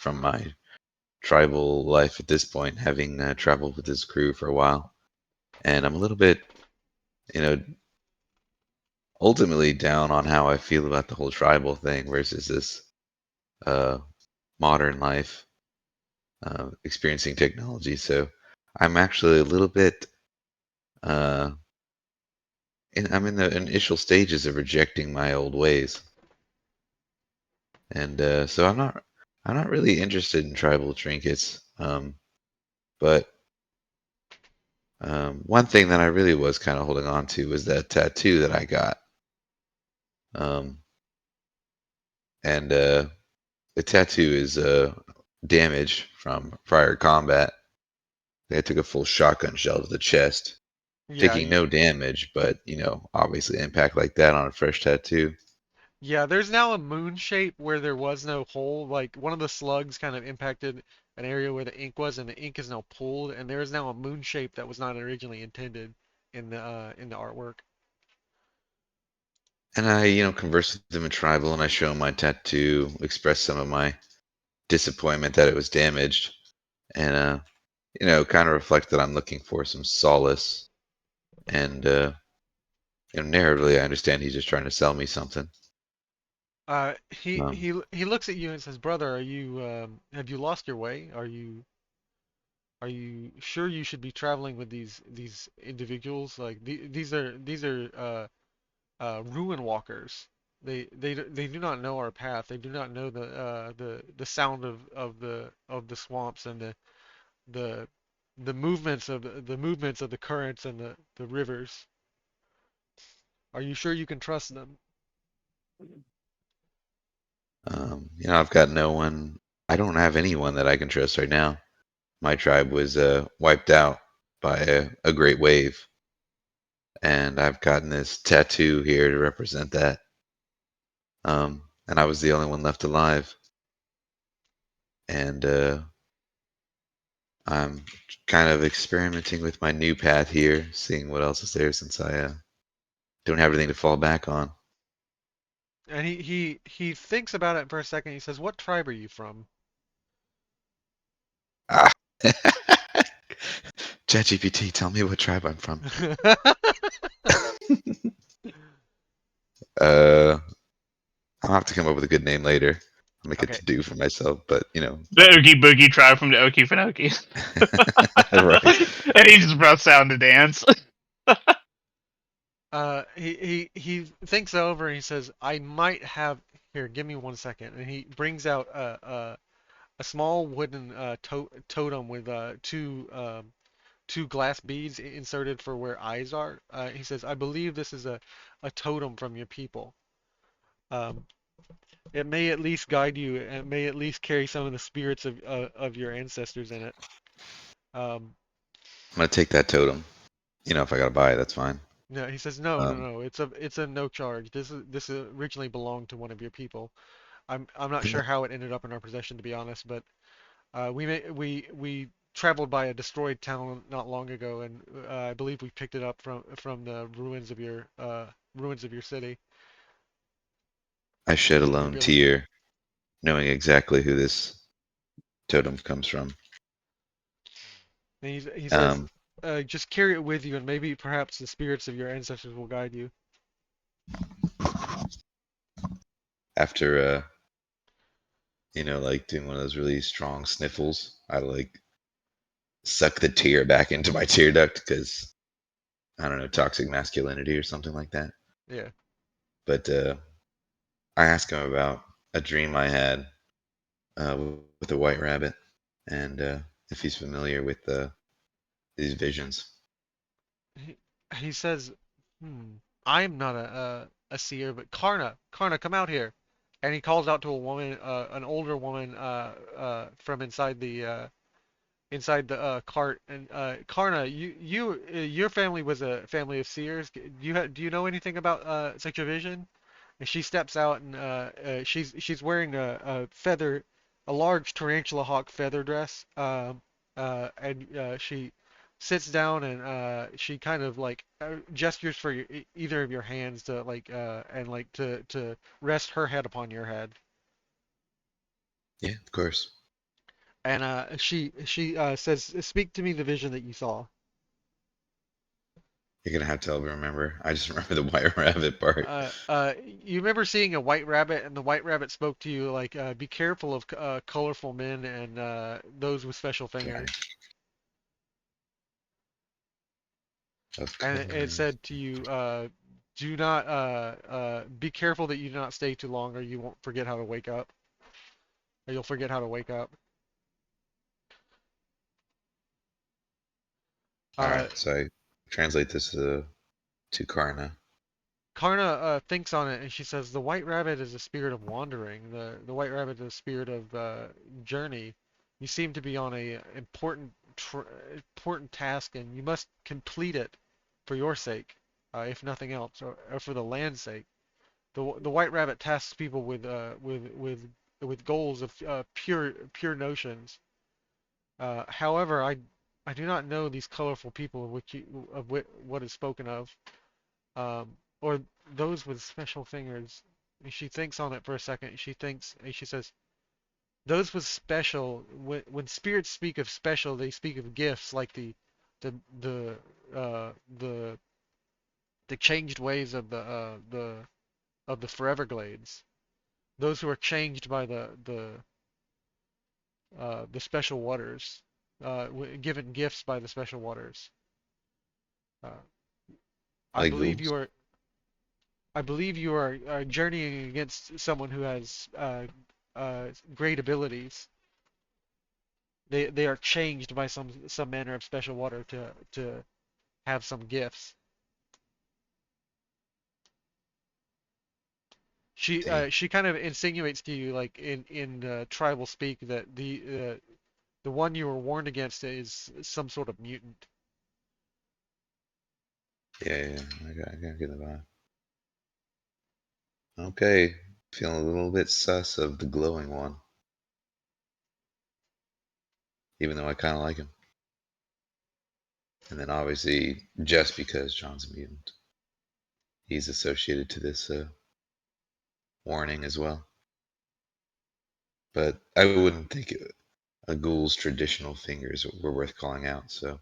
from my tribal life at this point, having traveled with this crew for a while, and I'm a little bit, you know, ultimately down on how I feel about the whole tribal thing versus this uh, modern life, experiencing technology. So I'm actually a little bit, uh, I'm in the initial stages of rejecting my old ways, and so I'm not really interested in tribal trinkets. But one thing that I really was kind of holding on to was that tattoo that I got. Um, and the tattoo is damage from prior combat. They took a full shotgun shell to the chest, Yeah, taking no damage, but obviously impact like that on a fresh tattoo. yeah. There's now a moon shape where there was no hole. Like one of the slugs kind of impacted an area where the ink was, and the ink is now pulled, and there is now a moon shape that was not originally intended in the artwork. And I, converse with them in tribal, and I show them my tattoo, express some of my disappointment that it was damaged, and kind of reflect that I'm looking for some solace. And narratively, I understand he's just trying to sell me something. He Um, he looks at you and says, "Brother, are you have you lost your way? Are you sure you should be traveling with these individuals? Like these are ruin walkers. They do not know our path. They do not know the sound of the swamps and the the movements of the currents and the rivers. Are you sure you can trust them?" I've got no one. I don't have anyone that I can trust right now. My tribe was wiped out by a great wave, and I've gotten this tattoo here to represent that. And I was the only one left alive, and I'm kind of experimenting with my new path here, seeing what else is there since I don't have anything to fall back on. And he thinks about it for a second. He says, "What tribe are you from?" Ah. ChatGPT, tell me what tribe I'm from. uh, I'll have to come up with a good name later. I'll make it Okay. to do for myself, but The Oogie Boogie tribe from the Okefenokee. right. And he just busts out into dance. He thinks over and he says, "I might have here. Give me 1 second." And he brings out a small wooden totem with two glass beads inserted for where eyes are. He says, "I believe this is a totem from your people. Um, it may at least guide you, and it may at least carry some of the spirits of your ancestors in it." Um, I'm gonna take that totem. If I gotta buy it, that's fine. no, he says, "No, no, Um, no. It's a no charge. This originally belonged to one of your people. I'm not and sure how it ended up in our possession, to be honest, but we traveled by a destroyed town not long ago, and I believe we picked it up from the ruins of your city, I shed a your lone village." tear, knowing exactly who this totem comes from. And he says, Um, "Just carry it with you, and maybe perhaps the spirits of your ancestors will guide you." After like doing one of those really strong sniffles, I like suck the tear back into my tear duct because I don't know, toxic masculinity or something like that. Yeah. But I asked him about a dream I had with a white rabbit, and if he's familiar with these visions. He, he says, "Hmm, I'm not a seer, but Karna, come out here." And he calls out to a woman, an older woman, from inside the cart. And Karna, your family was a family of seers. Do you know anything about such a vision? And she steps out, and she's wearing a large tarantula hawk feather dress. And she sits down, and she kind of like gestures for either of your hands to like and like to rest her head upon your head. Yeah, of course. And she says, "Speak to me the vision that you saw." You're gonna have to help me remember. I just remember the white rabbit part. You remember seeing a white rabbit, and the white rabbit spoke to you like, "Be careful of colorful men and those with special Okay. fingers." Of And it colors. said to you, "Do not be careful that you do not stay too long, or you won't forget how to wake up, or you'll forget how to wake up." All right. Uh, So I translate this to Karna. Karna thinks on it, and she says, "The white rabbit is a spirit of wandering. The white rabbit is a spirit of journey. You seem to be on a important task, and you must complete it for your sake, if nothing else, or for the land's sake. The white rabbit tasks people with goals of pure notions. However, I do not know these colorful people of what is spoken of, or those with special fingers." And she thinks on it for a second. She thinks, and she says, "Those with special. When spirits speak of special, they speak of gifts like the the uh, the the changed ways of the forever glades. Those who are changed by the special waters, given gifts by the special waters. Uh, I Like believe ghouls. you are I believe you are journeying against someone who has great abilities. They are changed by some manner of special water to have some gifts." Damn. She kind of insinuates to you, like in tribal speak, that the one you were warned against is some sort of mutant. Yeah, yeah. I got get the vibe. Okay. Feeling a little bit sus of the glowing one, even though I kind of like him. And then obviously, just because John's a mutant, he's associated to this warning as well. But I wouldn't think a ghoul's traditional fingers were worth calling out. So,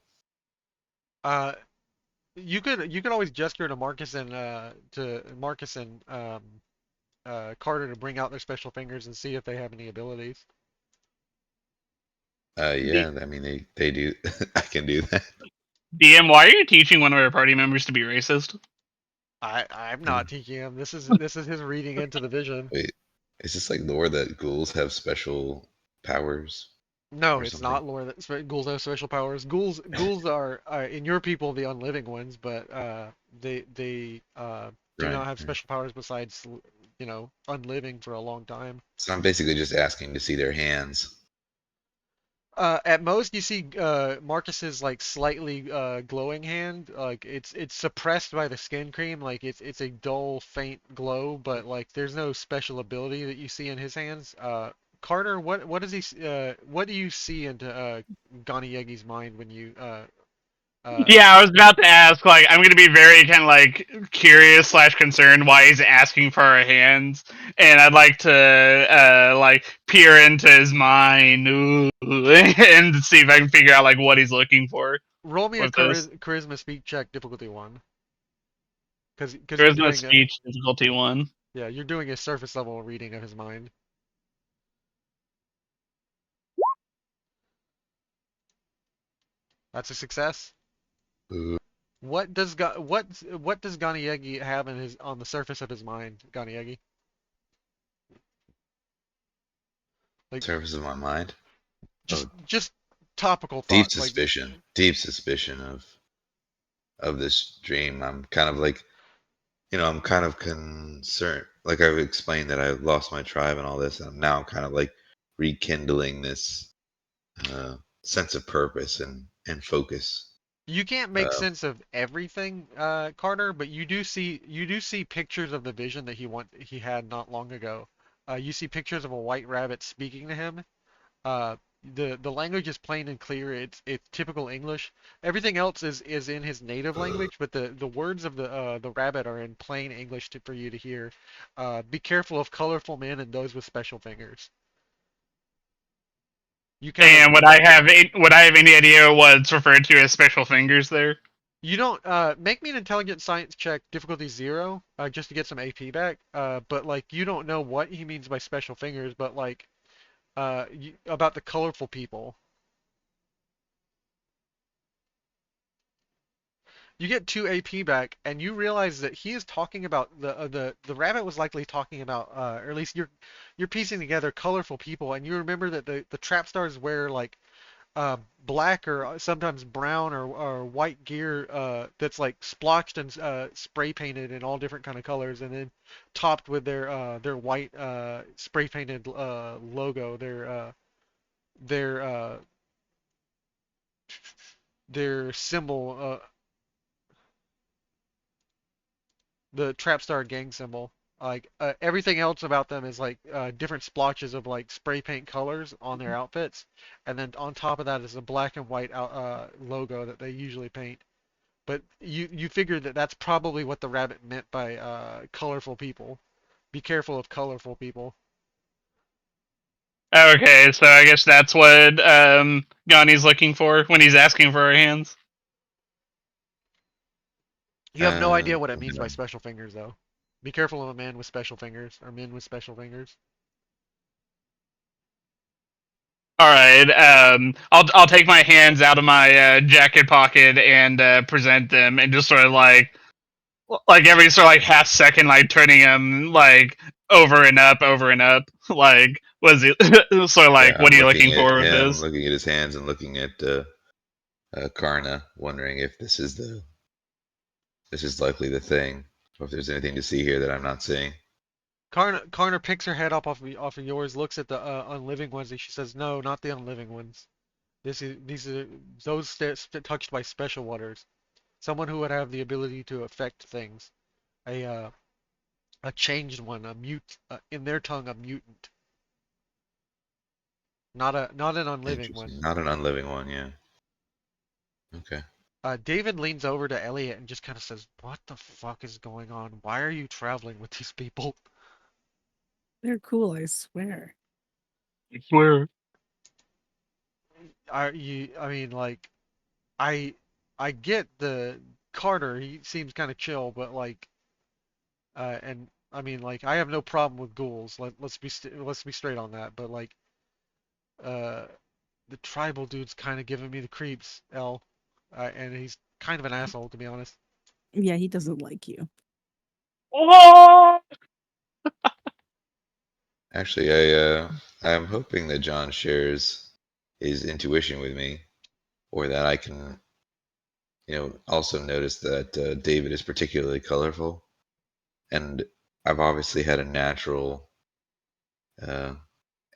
Uh, you could always gesture to Marcus and Carter to bring out their special fingers and see if they have any abilities. D- yeah, I mean they do. I can do that. DM, why are you teaching one of our party members to be racist? I'm Uh, not teaching him. This is his reading into the vision. Wait, is this like lore that ghouls have special powers No, or it's something? not lore that ghouls have special powers. Ghouls are in your people the unliving ones, but they do Right, not have right. special powers besides unliving for a long time. So I'm basically just asking to see their hands. At most, you see Marcus's like slightly glowing hand. Like it's suppressed by the skin cream. Like it's a dull, faint glow, but like there's no special ability that you see in his hands. Carter, what does what do you see into Ganiyegi's mind when you uh Yeah, I was about to ask. Like, I'm gonna be very kind of like curious slash concerned why he's asking for our hands, and I'd like to like peer into his mind ooh, and see if I can figure out like what he's looking for roll me a with this. charisma speak check difficulty one, because you're Charisma doing a speech difficulty one. yeah, you're doing a surface level reading of his mind. That's a success. Ooh, What does Ganiegi have in his on the surface of his mind, Ganiegi? Like surface of my mind. Oh, just topical thoughts. Like deep suspicion of this dream. I'm kind of like, I'm kind of concerned. Like I've explained that I lost my tribe and all this, and now I'm kind of like rekindling this uh, sense of purpose and focus. you can't make Uh, sense of everything, Carter, but you do see pictures of the vision that he had not long ago. You see pictures of a white rabbit speaking to him. Uh, the language is plain and clear. It's typical English. Everything else is in his native language, but the words of the rabbit are in plain English for you to hear. Be careful of colorful men and those with special fingers. You kind of And would I have any idea what's referred to as special fingers there? you don't make me an intelligence science check difficulty 0 just to get some AP back. But like you don't know what he means by special fingers, but like about the colorful people. You get 2 AP back, and you realize that he is talking about the rabbit was likely talking about, or at least you're piecing together colorful people, and you remember that the trap stars wear like black or sometimes brown or white gear that's like splotched and spray painted in all different kind of colors, and then topped with their white spray painted logo, their their symbol, the Trapstar gang symbol. Like everything else about them is like different splotches of like spray paint colors on their outfits, and then on top of that is a black and white logo that they usually paint. But you figure that that's probably what the rabbit meant by colorful people. Be careful of colorful people. Okay, so I guess that's what Gani's looking for when he's asking for our hands. You have no idea what it means by Yeah. special fingers, though. Be careful of a man with special fingers or men with special fingers. All right, I'll take my hands out of my jacket pocket and present them, and just sort of like every sort of like half second, like turning them like over and up. Like, was it sort of like, Yeah, what I'm are you looking looking at for with him, this? looking at his hands, and looking at Karna, wondering if this is likely the thing, or if there's anything to see here that I'm not seeing. Karna picks her head up off of yours, looks at the unliving ones, and she says, "No, not the unliving ones. These are those touched by special waters. Someone who would have the ability to affect things. A a changed one, a mute, in their tongue, a mutant. Not an unliving one." Interesting. Not an unliving one, yeah. Okay. David leans over to Elliot and just kind of says, "What the fuck is going on? Why are you traveling with these people?" They're cool, I swear. I swear. I mean, like, I I get the Carter. He seems kind of chill, but like, and I mean, like, I have no problem with ghouls. Let's be straight on that. But like, uh, the tribal dude's kind of giving me the creeps, L, and he's kind of an asshole, to be honest. Yeah, he doesn't like you. Oh! Actually, I'm hoping that John shares his intuition with me, or that I can, also notice that David is particularly colorful, and I've obviously had a natural uh,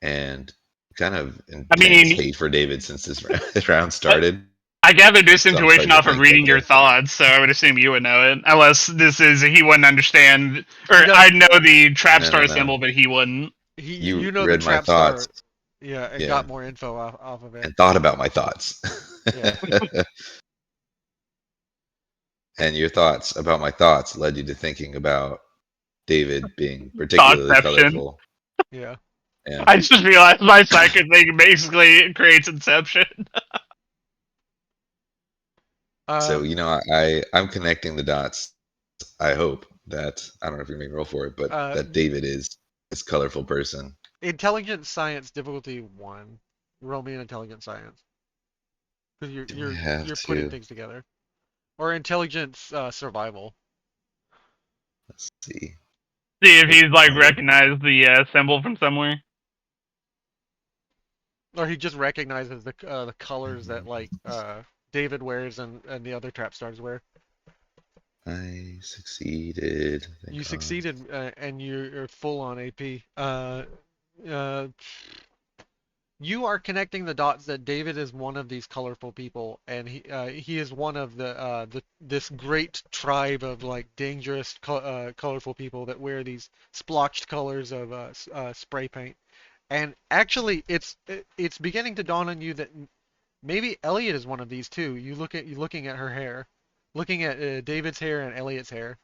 and kind of I intense mean, hate for David since this round I, started. I gathered this So I'm intuition starting to off of think that reading your thoughts, so I would assume you would know it. Unless this is he wouldn't understand, or He does. I know the trap no, no, star no. symbol, but he wouldn't. You You know the read my trap thoughts, star, yeah, and yeah, got more info off of it. and thought about my thoughts. Yeah. And your thoughts about my thoughts led you to thinking about David being particularly Thoughtception. colorful. Yeah. Yeah. I just realized my psychic thing basically creates Inception. So, Um. I'm connecting the dots. I hope that I don't know if you're making a roll for it, but Uh. that David is this colorful person. Intelligence science difficulty 1. Roll me an intelligence science because Do I have you're putting to? things together. Or intelligence survival. Let's see. See if What he's like color? recognized the symbol from somewhere. Or he just recognizes the colors that like David wears and the other trap stars wear. I succeeded. Thank You God. succeeded and you're full on AP. Uh, you are connecting the dots that David is one of these colorful people, and he is one of the this great tribe of like dangerous colorful people that wear these splotched colors of spray paint. And actually, it's beginning to dawn on you that maybe Elliot is one of these too. You looking at her hair, looking at David's hair and Elliot's hair.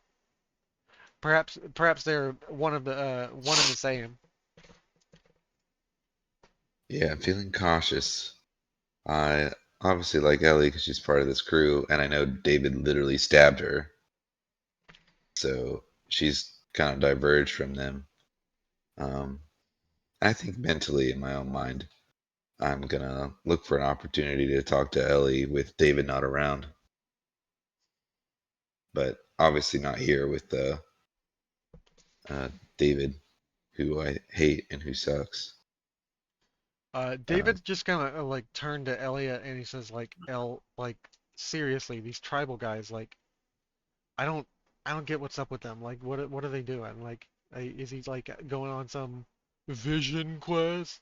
Perhaps they're one of the same. Yeah, I'm feeling cautious. I obviously like Ellie because she's part of this crew, and I know David literally stabbed her, so she's kind of diverged from them. Um, I think mentally, in my own mind, I'm gonna look for an opportunity to talk to Ellie with David not around, but obviously not here with uh, David, who I hate and who sucks. Uh, David just kind of like turned to Elliot and he says like, like seriously, these tribal guys, like I don't I don't get what's up with them. Like what are they doing? Like is he like going on some vision quest?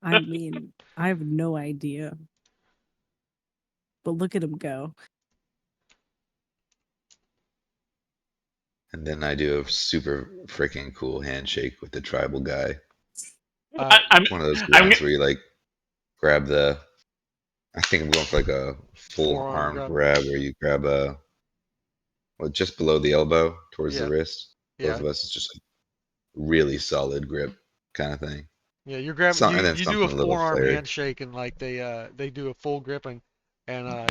I mean, I have no idea. But look at him go. and then I do a super freaking cool handshake with the tribal guy. Uh, I'm One of those I'm ones where you like grab the. I think I'm going for like a full Forearm arm grab. grab where you grab well, just below the elbow towards the Yeah, wrist. Both yeah, of us, it's just a really solid grip kind of thing. yeah. You're grabbing So, you and then you do a something a little forearm flary. handshake and like they do a full grip and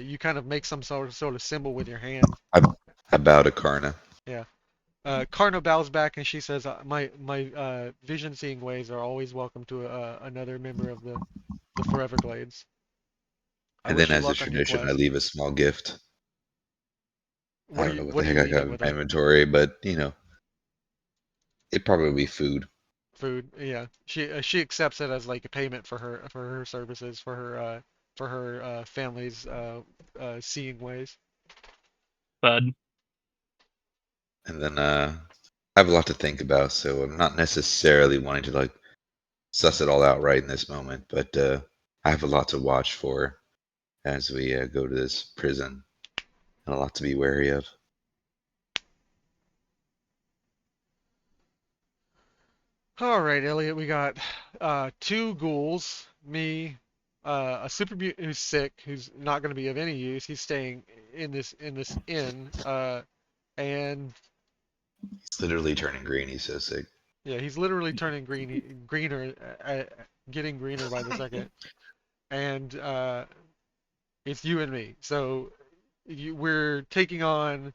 you kind of make some sort of symbol with your hand. I, I bow to Karna. Yeah. Karna bows back and she says, my vision seeing ways are always welcome to another member of the Forever Glades. I And wish then, you as a luck on your tradition, I quest. leave a small gift. I don't know what What the are you heck I got leaving in with my her? inventory, but it'd probably be food. Food. Yeah. She accepts it as like a payment for her services for her family's seeing ways. bud. And then I have a lot to think about, so I'm not necessarily wanting to like suss it all out right in this moment, but I have a lot to watch for as we go to this prison and a lot to be wary of. All right, Elliot, we got two ghouls, me, a super mutant who's sick, who's not going to be of any use. He's staying in this inn, and He's literally turning green. He's so sick. yeah, he's literally turning greener, getting greener by the second. And it's you and me. So we're taking on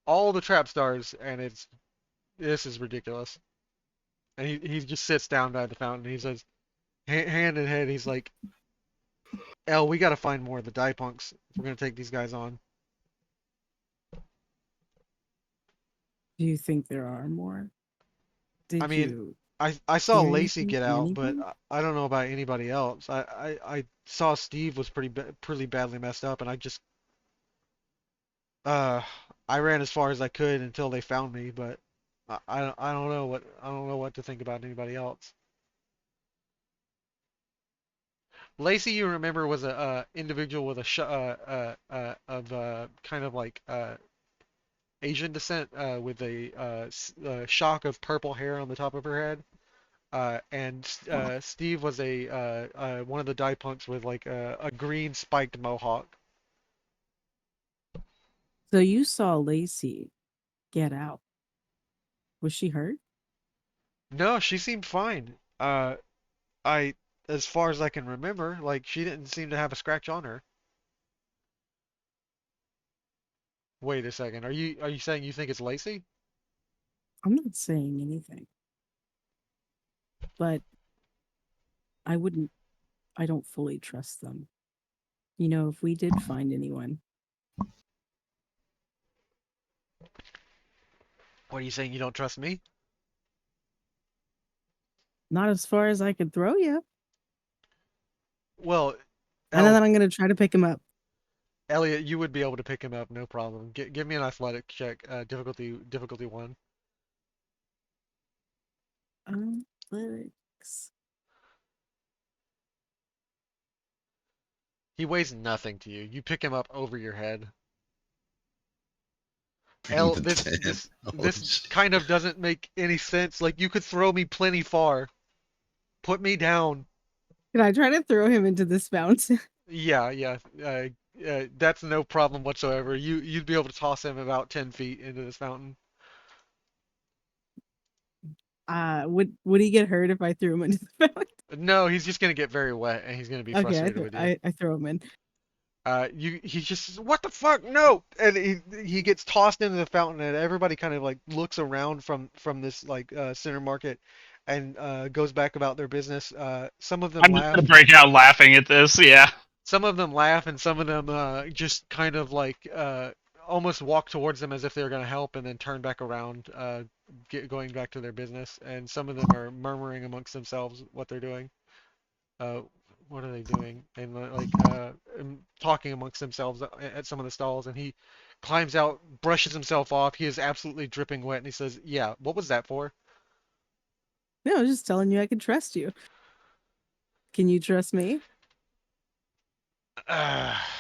all the trap stars, and this is ridiculous. And he just sits down by the fountain. And he says, hand in head, he's like, "El, we got to find more of the die punks if we're gonna take these guys on." Do you think there are more? I Did mean, you I saw hear Lacey anything get from out, but anyone? I don't know about anybody else. I saw Steve was pretty badly messed up, and uh I ran as far as I could until they found me, but I don't know what to think about anybody else. Lacey, you remember, was a individual with a of kind of like Asian descent with a shock of purple hair on the top of her head. And Steve was a one of the die punks with like a green spiked mohawk. So you saw Lacey get out. Was she hurt? No, she seemed fine. I as far as I can remember, like she didn't seem to have a scratch on her. Wait a second. Are you saying you think it's Lacey? I'm not saying anything, but I wouldn't, I don't fully trust them. If we did find anyone, What are you saying? You don't trust me? not as far as I could throw you. Well, I know El that I'm going to try to pick him up. Elliot, you would be able to pick him up, no problem. Give me an athletic check, difficulty one. Athletics. He weighs nothing to you. You pick him up over your head. El, Even then, holy this shit. kind of doesn't make any sense. Like you could throw me plenty far. Put me down. Can I try to throw him into this fountain? Yeah, yeah. That's no problem whatsoever. You'd be able to toss him about 10 feet into this fountain. Would he get hurt if I threw him into the fountain? No, he's just gonna get very wet and he's gonna be Okay, frustrated with you. I throw him in. He just says, "What the fuck? No!" And he gets tossed into the fountain, and everybody kind of like looks around from this like center market, and goes back about their business. Some of them I'm just laugh. gonna break out laughing at this. Yeah. Some of them laugh, and some of them just kind of like almost walk towards them as if they were gonna help, and then turn back around, going back to their business. And some of them are murmuring amongst themselves what they're doing. Uh, what are they doing? And talking amongst themselves at some of the stalls. And he climbs out, brushes himself off. He is absolutely dripping wet, and he says, "Yeah, what was that for?" No, I was just telling you I can trust you. Can you trust me?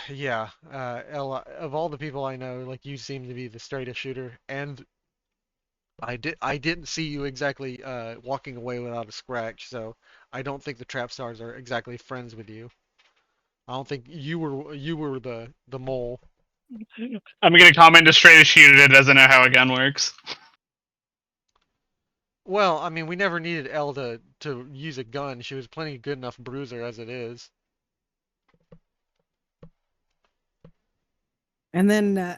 Yeah. Ella, of all the people I know, like you seem to be the straightest shooter, and I didn't see you exactly walking away without a scratch, so I don't think the trap stars are exactly friends with you. I don't think you were the mole. I'm gonna comment to straight shooter that doesn't know how a gun works. Well, I mean, we never needed Elle to use a gun. She was plenty good enough bruiser as it is. And then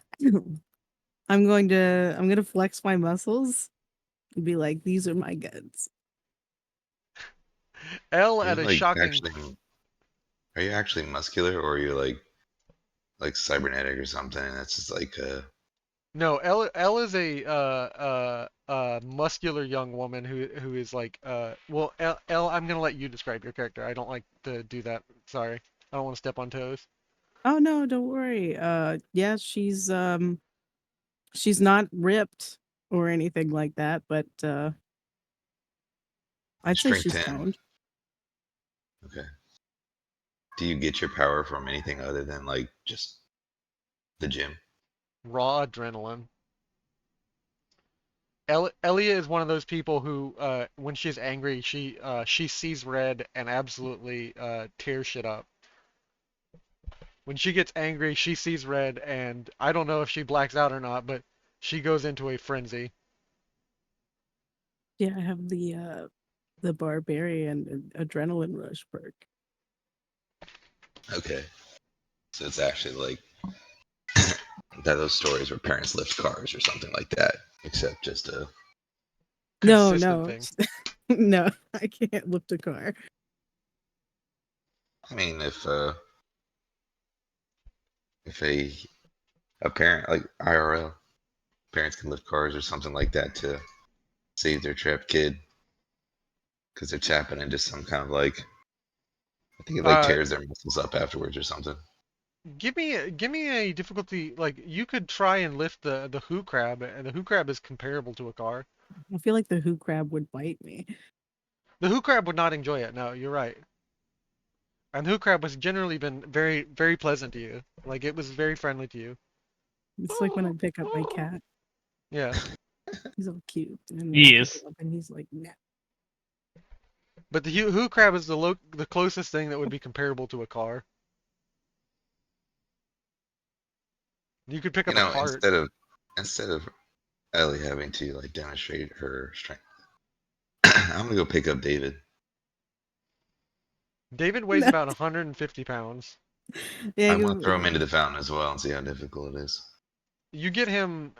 I'm gonna flex my muscles and be like, these are my guns. Elle Are you at a like shocking. actually? Are you actually muscular, or are you like cybernetic or something? And that's just like No, Elle is a muscular young woman who is like well, Elle, I'm gonna let you describe your character. I don't like to do that. Sorry, I don't want to step on toes. Oh no, don't worry. Yeah, she's not ripped or anything like that, but I'd say strength she's 10. toned. Okay. Do you get your power from anything other than like just the gym? Raw adrenaline. Elia is one of those people who, when she's angry, she sees red and absolutely tears shit up. When she gets angry, she sees red, and I don't know if she blacks out or not, but she goes into a frenzy. Yeah, I have the barbarian adrenaline rush perk. Okay. So it's actually like that those stories where parents lift cars or something like that, except just a No, Consistent no, thing. no, I can't lift a car. I mean if a parent like IRL parents can lift cars or something like that to save their trapped kid because they're tapping into some kind of like I think it like Uh, tears their muscles up afterwards or something. give me a difficulty like you could try and lift the who crab, and the who crab is comparable to a car. I feel like the who crab would bite me. The who crab would not enjoy it. No, you're right. And the who crab has generally been very very pleasant to you. Like it was very friendly to you. It's like when I pick up my cat. Yeah. He's all cute, and then I pick Yes. him up, and he's like, nah. But the who crab is the closest thing that would be comparable to a car. You could pick You up a know, cart. instead of Ellie having to like demonstrate her strength, I'm gonna go pick up David. David weighs No. about 150 pounds. Yeah, I'm gonna throw him into the fountain as well and see how difficult it is. You get him.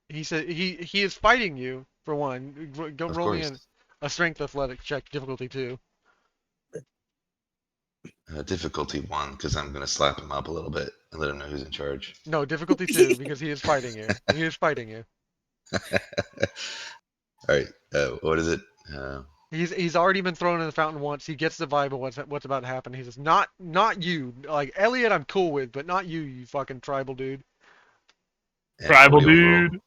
He said he is fighting you for one. Go Of roll me course, a strength athletic check difficulty two. difficulty 1 because I'm gonna slap him up a little bit and let him know who's in charge. No, difficulty two because he is fighting you. He is fighting you. All right, what is it? He's already been thrown in the fountain once. He gets the vibe of what's about to happen. He says, "Not you. Like Elliot, I'm cool with, but not you, you fucking tribal dude." And what Tribal do you want me to roll? dude.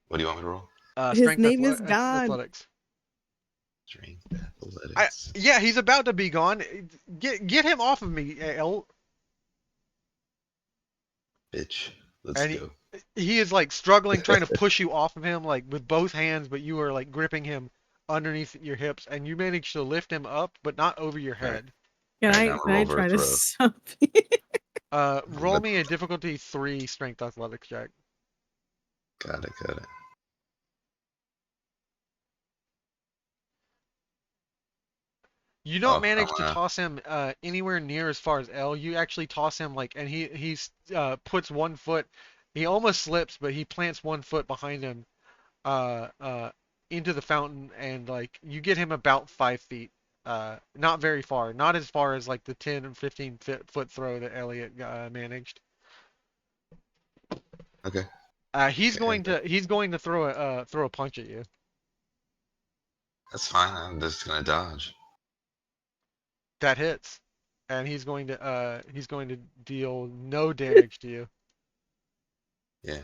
What do you want me to roll? his name is God. Athletics. Strength, I athletics. yeah, he's about to be gone. Get him off of me, El. Bitch, let's And go. he is like struggling, trying to push you off of him, like with both hands, but you are like gripping him underneath your hips, and you manage to lift him up, but not over your All right, head. all right. Now I'm Can gonna I roll for a try to throw. stop you? Roll me a difficulty 3 strength athletics check. Got it, got it. You don't Oh, I'm manage to gonna. toss him anywhere near as far as L. You actually toss him like, and he puts one foot. He almost slips, but he plants one foot behind him, uh, uh, into the fountain, and like you get him about 5 feet. Not very far, not as far as like the 10 and 15 foot throw that Elliot managed. Okay. He's going to throw a punch at you. That's fine. I'm just gonna dodge. That hits, and he's going to deal no damage to you. Yeah.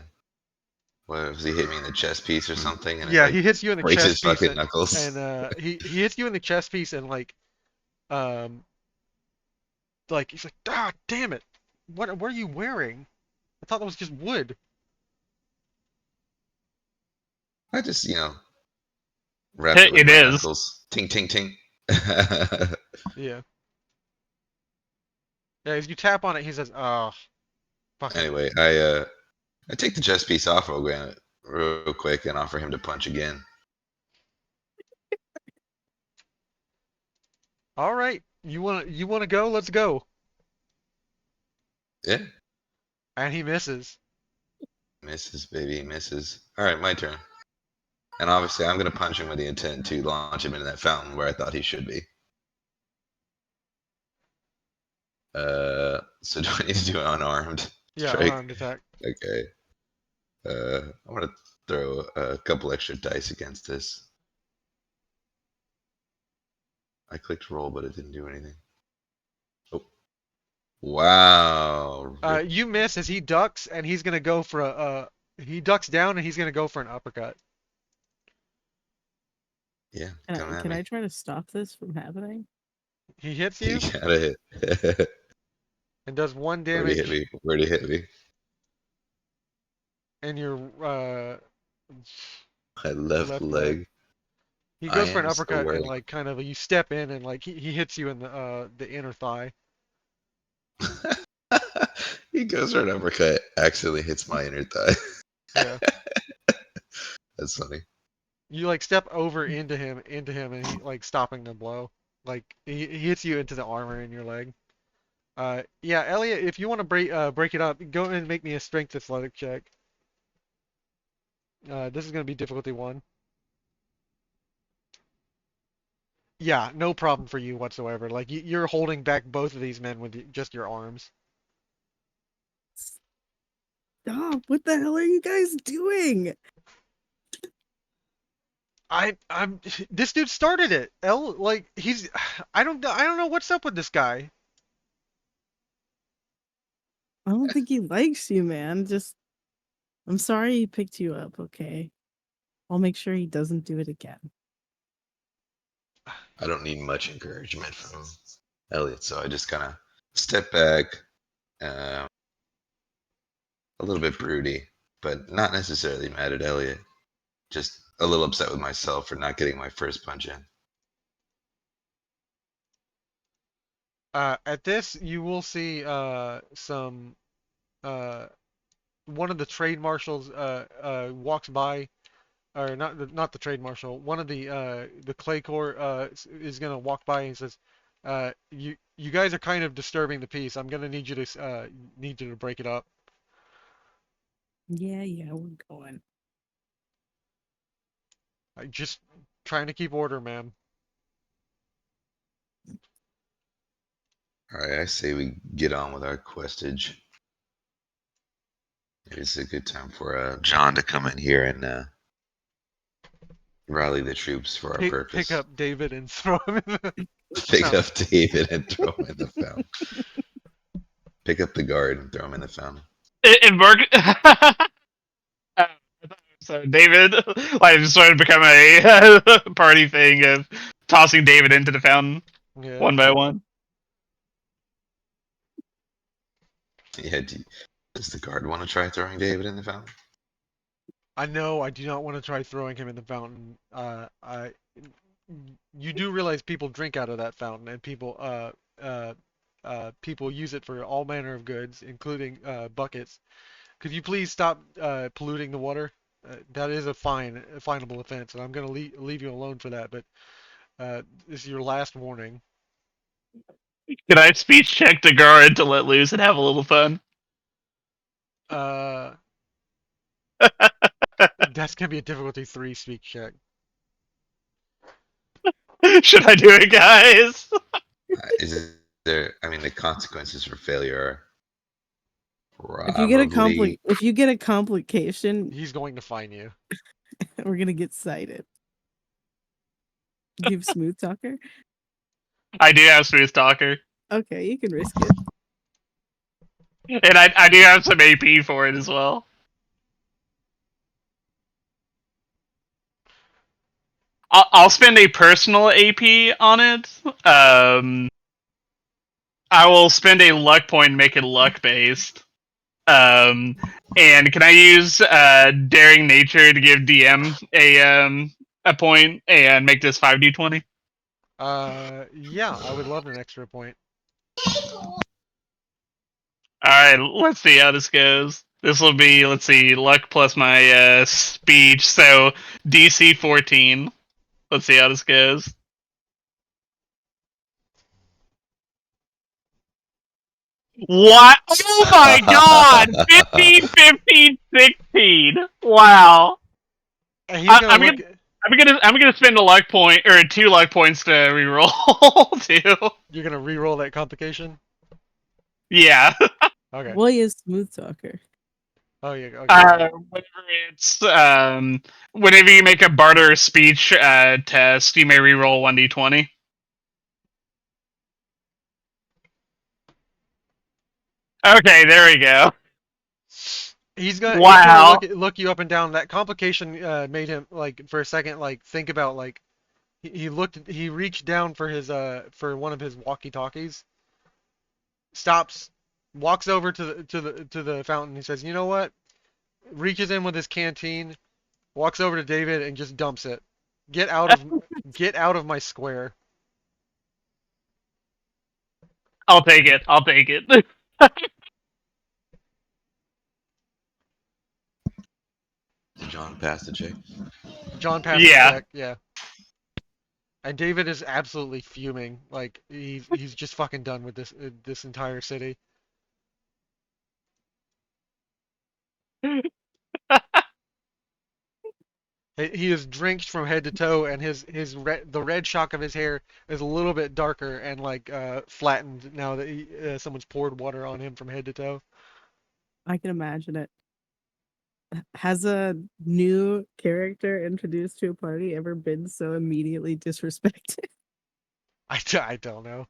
What if he hit me in the chest piece or something, and it Yeah, like he hits you in the breaks his chest piece, fucking and, knuckles? and he hits you in the chest piece, and um like he's like, ah, damn it, what are you wearing? I thought that was just wood. I just, wrap it with It my is. knuckles. Ting, ting, ting. Yeah, yeah. As you tap on it, he says, "Ah, fucking." Anyway, I take the chest piece off of Granite real quick and offer him to punch again. All right, you wanna go? Let's go. Yeah. And he misses. Misses, baby, misses. All right, my turn. And obviously, I'm gonna punch him with the intent to launch him into that fountain where I thought he should be. So do I need to do an unarmed Yeah, strike? unarmed attack. Okay. I'm gonna throw a couple extra dice against this. I clicked roll, but it didn't do anything. Oh, wow. You miss as he ducks, and he's gonna go for he ducks down, and he's gonna go for an uppercut. Yeah, Can come I, at can me. I try to stop this from happening? He hits You you gotta hit. and does one Where'd he hit damage me? Where'd he hit me? in your My left left leg. leg. He I goes for an am still uppercut, and wearing. like kind of you step in, and like he hits you in the inner thigh. He goes for an uppercut, accidentally hits my inner thigh. Yeah. That's funny. You like step over into him, and he like stopping the blow. Like he hits you into the armor in your leg. Yeah, Elliot, if you want to break it up, go ahead and make me a strength athletic check. This is gonna be difficulty one. Yeah, no problem for you whatsoever. Like you're holding back both of these men with just your arms. Stop! What the hell are you guys doing? I'm this dude started it. Like he's I don't know what's up with this guy. I don't think he likes you, man. Just, I'm sorry he picked you up, okay? I'll make sure he doesn't do it again. I don't need much encouragement from Elliot, so I just kind of step back, uh, a little bit broody, but not necessarily mad at Elliot. Just a little upset with myself for not getting my first punch in. At this, you will see some uh one of the trade marshals walks by, or not the trade marshal. One of the clay core is gonna walk by and says, you guys are kind of disturbing the peace. I'm gonna need you to break it up. Yeah, we're going. I just trying to keep order, ma'am. All right, I say we get on with our questage. Maybe it's a good time for John to come in here and rally the troops for our Pick purpose. up David and throw him in the Pick fountain. up David and throw him in the fountain. Pick up the guard and throw him in the fountain. It worked. So David, like, just sort of become a party thing of tossing David into the fountain Yeah. one by one. Yeah, does the guard want to try throwing David in the fountain? I know I do not want to try throwing him in the fountain. You do realize people drink out of that fountain, and people use it for all manner of goods, including buckets. Could you please stop polluting the water? That is a finable offense, and I'm gonna leave you alone for that. But this is your last warning. Can I speech check the guard to let loose and have a little fun? Uh, that's gonna be a difficulty 3 speak check. Should I do it, guys? Is there? I mean, the consequences for failure are If you get a probably. if you get a complication, He's going to fine you. we're gonna get cited. Do you have smooth talker? I do have smooth talker, Okay, you can risk it. and I do have some AP for it as well. I'll spend a personal AP on it. I will spend a luck point and make it luck based. And can I use daring nature to give DM a point and make this 5d20? Yeah, I would love an extra point. All right, let's see how this goes. This will be, let's see, luck plus my speech, so DC 14. Let's see how this goes. What? Oh my god! 15, 15, 16. Wow. And he's gonna I'm look. gonna I'm gonna spend a luck point or 2 luck points to reroll too. You're gonna re-roll that complication. Yeah. Okay. Well, he is smooth talker. Oh yeah. Okay. Whenever it's whenever you make a barter speech test, you may reroll 1d20. Okay, there we go. He's gonna Wow. look you up and down. That complication made him like for a second like think about like he reached down for his for one of his walkie-talkies, stops, walks over to the fountain. He says, "You know what?" Reaches in with his canteen, walks over to David and just dumps it. Get out of get out of my square. I'll take it. I'll take it. John passed the check. John passes Yeah. check. Yeah. And David is absolutely fuming. Like he's just fucking done with this entire city. He is drenched from head to toe, and the red shock of his hair is a little bit darker and like flattened now that someone's poured water on him from head to toe. I can imagine it. Has a new character introduced to a party ever been so immediately disrespected? I don't know.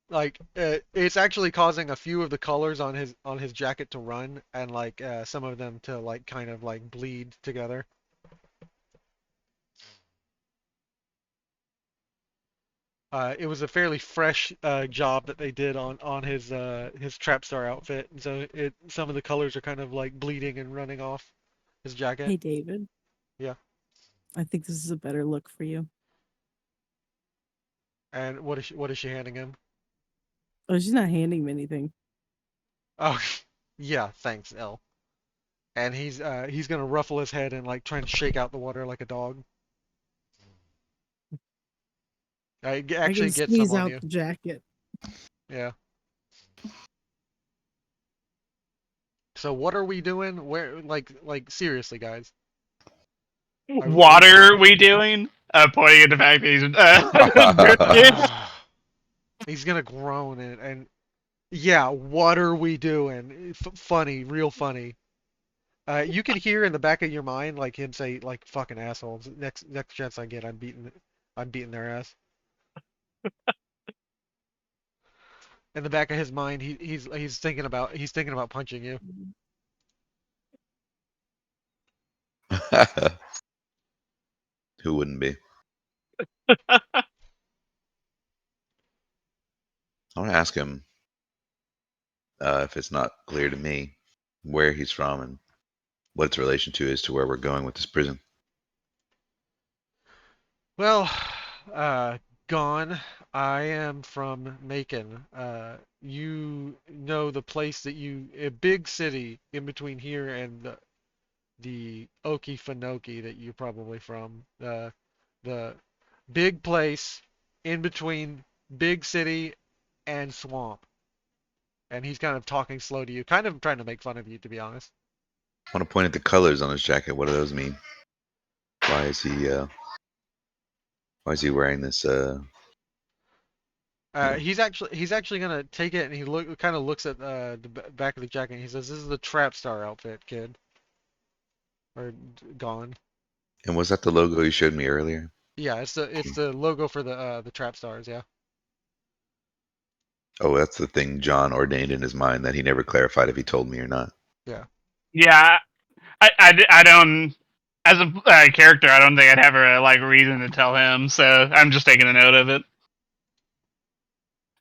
Like it's actually causing a few of the colors on his jacket to run, and like some of them to like kind of like bleed together. It was a fairly fresh job that they did on his trap star outfit, and so some of the colors are kind of like bleeding and running off his jacket. Hey, David. Yeah. I think this is a better look for you. And what is she handing him? Oh, she's not handing me anything. Oh, yeah, thanks, L. And he's gonna ruffle his head and like try and shake out the water like a dog. I Actually can get some squeeze on out you. the jacket. Yeah. So what are we doing? Where like seriously, guys? What are we doing? Pointing at the fact that he's He's gonna groan and yeah, what are we doing? Funny, real funny. You can hear in the back of your mind like him say like fucking assholes. Next chance I get, I'm beating their ass. In the back of his mind, he's thinking about punching you. Who wouldn't be? I want to ask him if it's not clear to me where he's from and what its relation to is to where we're going with this prison. Well, uh, gone. I am from Macon. You know the place that a big city in between here and the Okefenokee that you're probably from. The big place in between big city and swamp. And he's kind of talking slow to you, kind of trying to make fun of you, to be honest. I want to point at the colors on his jacket. What do those mean? Why is he why is he wearing this you know, He's actually gonna take it, and he kind of looks at the back of the jacket, and he says, "This is the Trap Star outfit, kid, or gone." and was that the logo you showed me earlier? Yeah, it's the logo for the Trap Stars. Yeah. Oh, that's the thing John ordained in his mind that he never clarified if he told me or not. Yeah. Yeah, I don't. As a character, I don't think I'd have a like reason to tell him, so I'm just taking a note of it.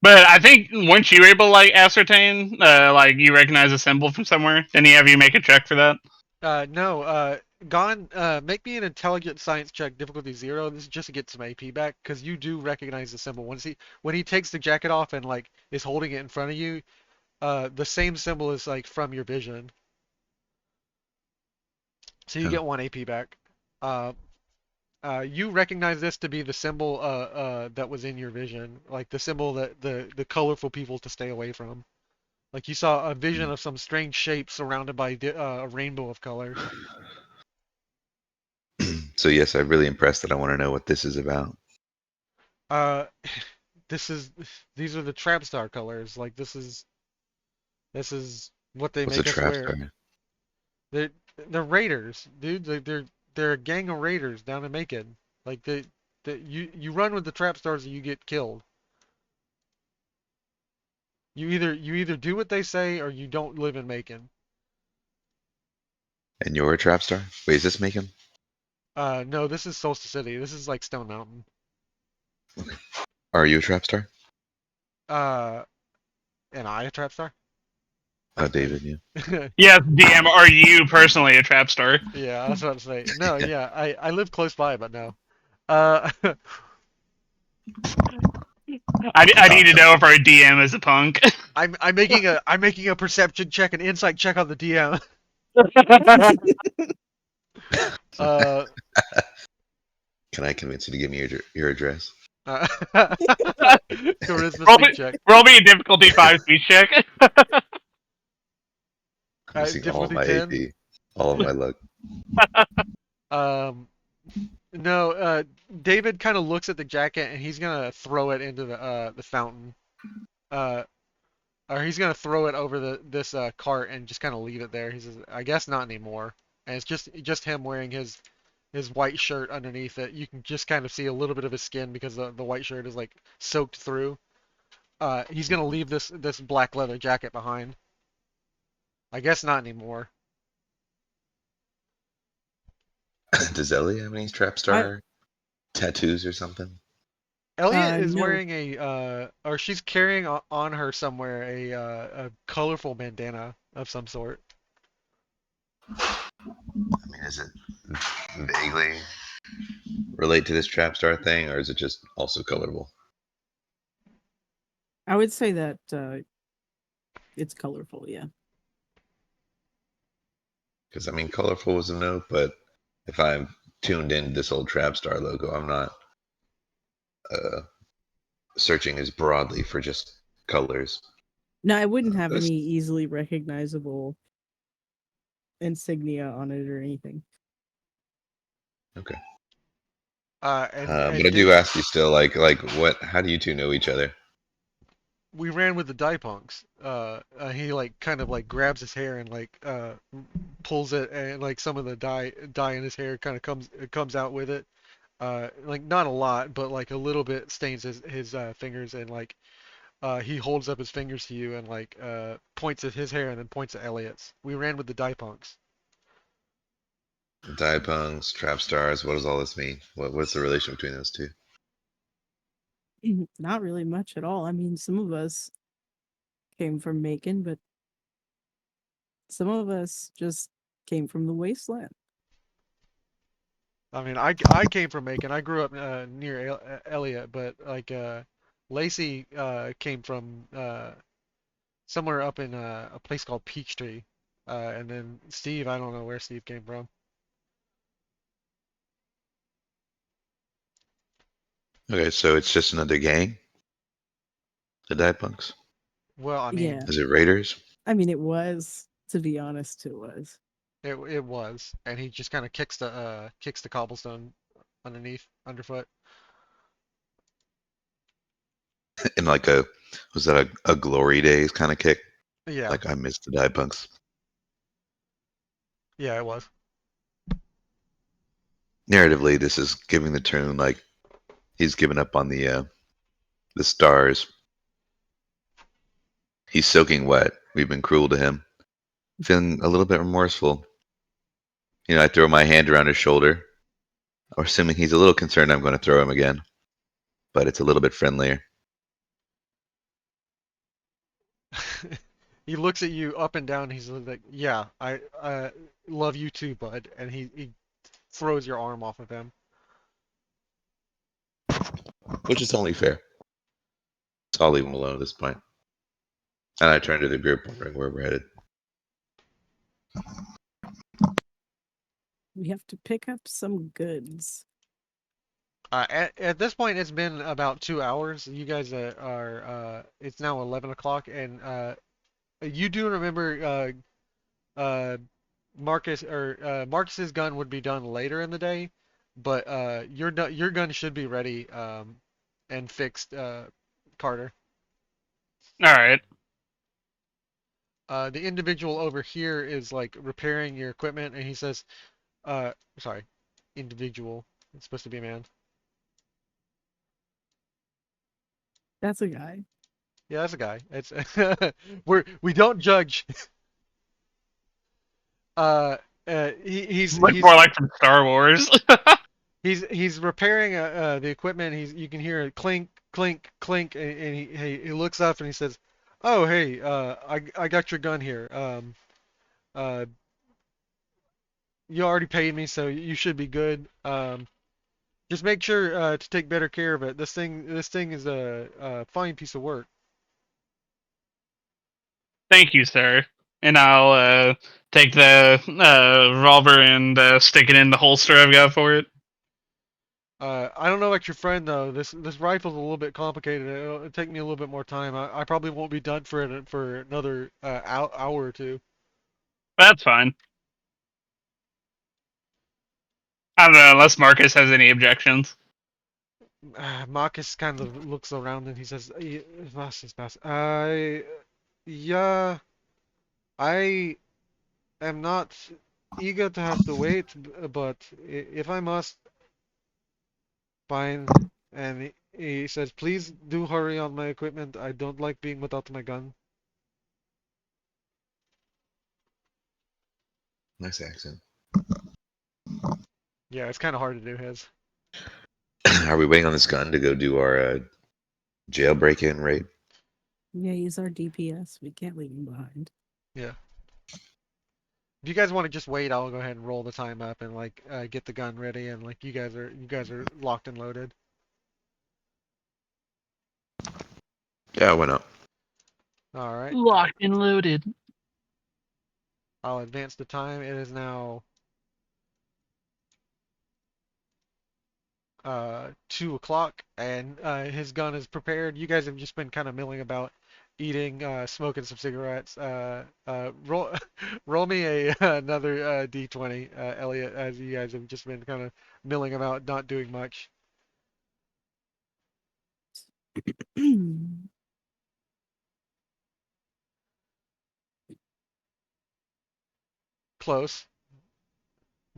But I think once you were able to like ascertain, like you recognize a symbol from somewhere, then he have you make a check for that. No. Gone. Make me an intelligent science check, difficulty 0. This is just to get some AP back, because you do recognize the symbol. When he takes the jacket off and like is holding it in front of you, the same symbol is like from your vision. So you Oh. get 1 AP back. Uh, you recognize this to be the symbol that was in your vision, like the symbol that the colorful people to stay away from. Like you saw a vision of some strange shape surrounded by a rainbow of colors. So yes, I'm really impressed that I want to know what this is about. Uh, this is these are the trap star colors. Like this is what they What's a make us trap wear. star? They're they're raiders, dude. They're a gang of raiders down in Macon. Like you run with the trap stars and you get killed. You either do what they say or you don't live in Macon. And you're a trap star? Wait, is this Macon? No, this is Solstice City. This is like Stone Mountain. Are you a trap star? Uh, am I a trap star? Oh, David, yeah. Yes, DM, are you personally a trap star? Yeah, that's what I'm saying. No, yeah, I live close by, but no. Uh, I Oh, need to know if our DM is a punk. I'm making a perception check, an insight check on the DM. Uh, can I convince you to give me your address? charisma roll, speak me, check. roll me a difficulty 5 speech check. I'm missing all of Difficulty my 10. AP, all of my luck. Um, no. David kind of looks at the jacket and he's gonna throw it into the fountain. Uh, or he's gonna throw it over this cart and just kind of leave it there. He says, "I guess not anymore." And it's just him wearing his white shirt underneath it. You can just kind of see a little bit of his skin because the white shirt is like soaked through. He's gonna leave this black leather jacket behind. I guess not anymore. Does Ellie have any trap I star tattoos or something? Elliot is no. wearing or she's carrying on her somewhere a colorful bandana of some sort. I mean, is it vaguely relate to this trap star thing, or is it just also colorful? I would say that it's colorful, yeah. Because I mean, colorful was a note, but if I'm tuned into this old trap star logo, I'm not uh, searching as broadly for just colors. No, I wouldn't have That's any easily recognizable insignia on it or anything. okay. And But I and do David, ask you still, like, what? How do you two know each other? we ran with the die punks. He like kind of like grabs his hair and like pulls it, and like some of the dye in his hair kind of comes out with it. Like not a lot, but like a little bit stains his fingers, and like he holds up his fingers to you and like points at his hair and then points at Elliot's. We ran with the die punks. Diapunks, trap stars. What does all this mean? What's the relation between those two? Not really much at all. I mean, some of us came from Macon, but some of us just came from the wasteland. I mean, I came from Macon. I grew up near Elliot, but like Lacey came from somewhere up in a place called Peachtree. And then Steve, I don't know where Steve came from. Okay, so it's just another gang, the dive punks. Well, I Yeah. mean, Is it raiders? I mean, it was, to be honest, it was. it was, and he just kind of kicks the cobblestone underfoot. In like a was that a glory days kind of kick? Yeah, Like I missed the dive punks. yeah, it was. Narratively, this is giving the tune like he's given up on the stars. He's soaking wet. We've been cruel to him. Feeling a little bit remorseful. I throw my hand around his shoulder, or assuming he's a little concerned I'm going to throw him again, but it's a little bit friendlier. He looks at you up and down. He's like, "Yeah, I love you too, bud." And he throws your arm off of him. Which is only fair. So I'll leave him alone at this point. And I turn to the group, wondering where we're headed. We have to pick up some goods. At this point, it's been about 2 hours. You guys it's now 11 o'clock, and you do remember uh, Marcus's gun would be done later in the day, but your gun should be ready and fixed, Carter. All right. The individual over here is like repairing your equipment, and he says, sorry, individual. It's supposed to be a man. That's a guy. Yeah, that's a guy. It's we don't judge. Uh, Look more like from Star Wars. he's repairing the equipment. You can hear a clink clink clink, and he looks up and he says, "Oh hey, I got your gun here. Uh, you already paid me, so you should be good. Just make sure to take better care of it. This thing is a fine piece of work." Thank you, sir. And I'll take the revolver and stick it in the holster I've got for it. I don't know about your friend though. This rifle's a little bit complicated. It'll take me a little bit more time. I probably won't be done for it for another hour or two. That's fine. I don't know, unless Marcus has any objections. Marcus kind of looks around and he says, "Was ist das? Yeah, I am not eager to have to wait, but if I must, fine." And he says, "Please do hurry on my equipment. I don't like being without my gun." Nice accent. Yeah, it's kind of hard to do his. Are we waiting on this gun to go do our jail break-in raid? Yeah, he's our DPS. We can't leave him behind. Yeah. If you guys want to just wait, I'll go ahead and roll the time up and like get the gun ready and like you guys are locked and loaded. Yeah, why not? All right. Locked and loaded. I'll advance the time. It is now 2 o'clock, and his gun is prepared. You guys have just been kind of milling about, eating, smoking some cigarettes. Roll, roll me another D20, Elliot, as you guys have just been kind of milling about, not doing much. Close.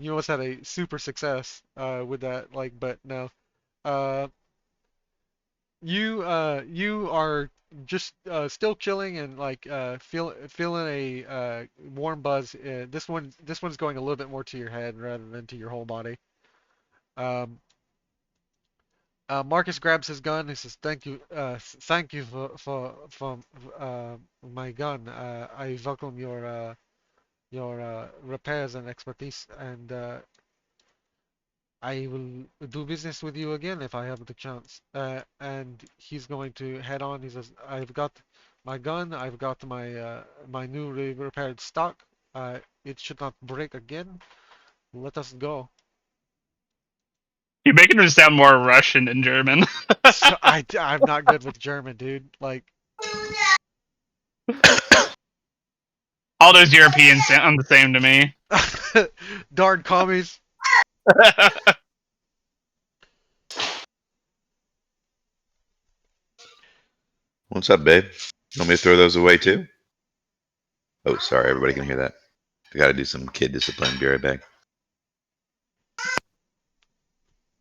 You almost had a super success with that, like, but no. Uh, you are just still chilling and like feeling a warm buzz. This one's going a little bit more to your head rather than to your whole body. Um, Marcus grabs his gun. He says, "Thank you, thank you for my gun. I welcome your repairs and expertise, and I will do business with you again if I have the chance." And he's going to head on. He says, "I've got my gun. I've got my new repaired stock. It should not break again. Let us go. You're making her sound more Russian than German. So I'm not good with German, dude. Like, All those Europeans sound the same to me. darn commies. What's up, babe? You want me to throw those away too? Oh, sorry, everybody can hear that. I gotta do some kid discipline. Be right back.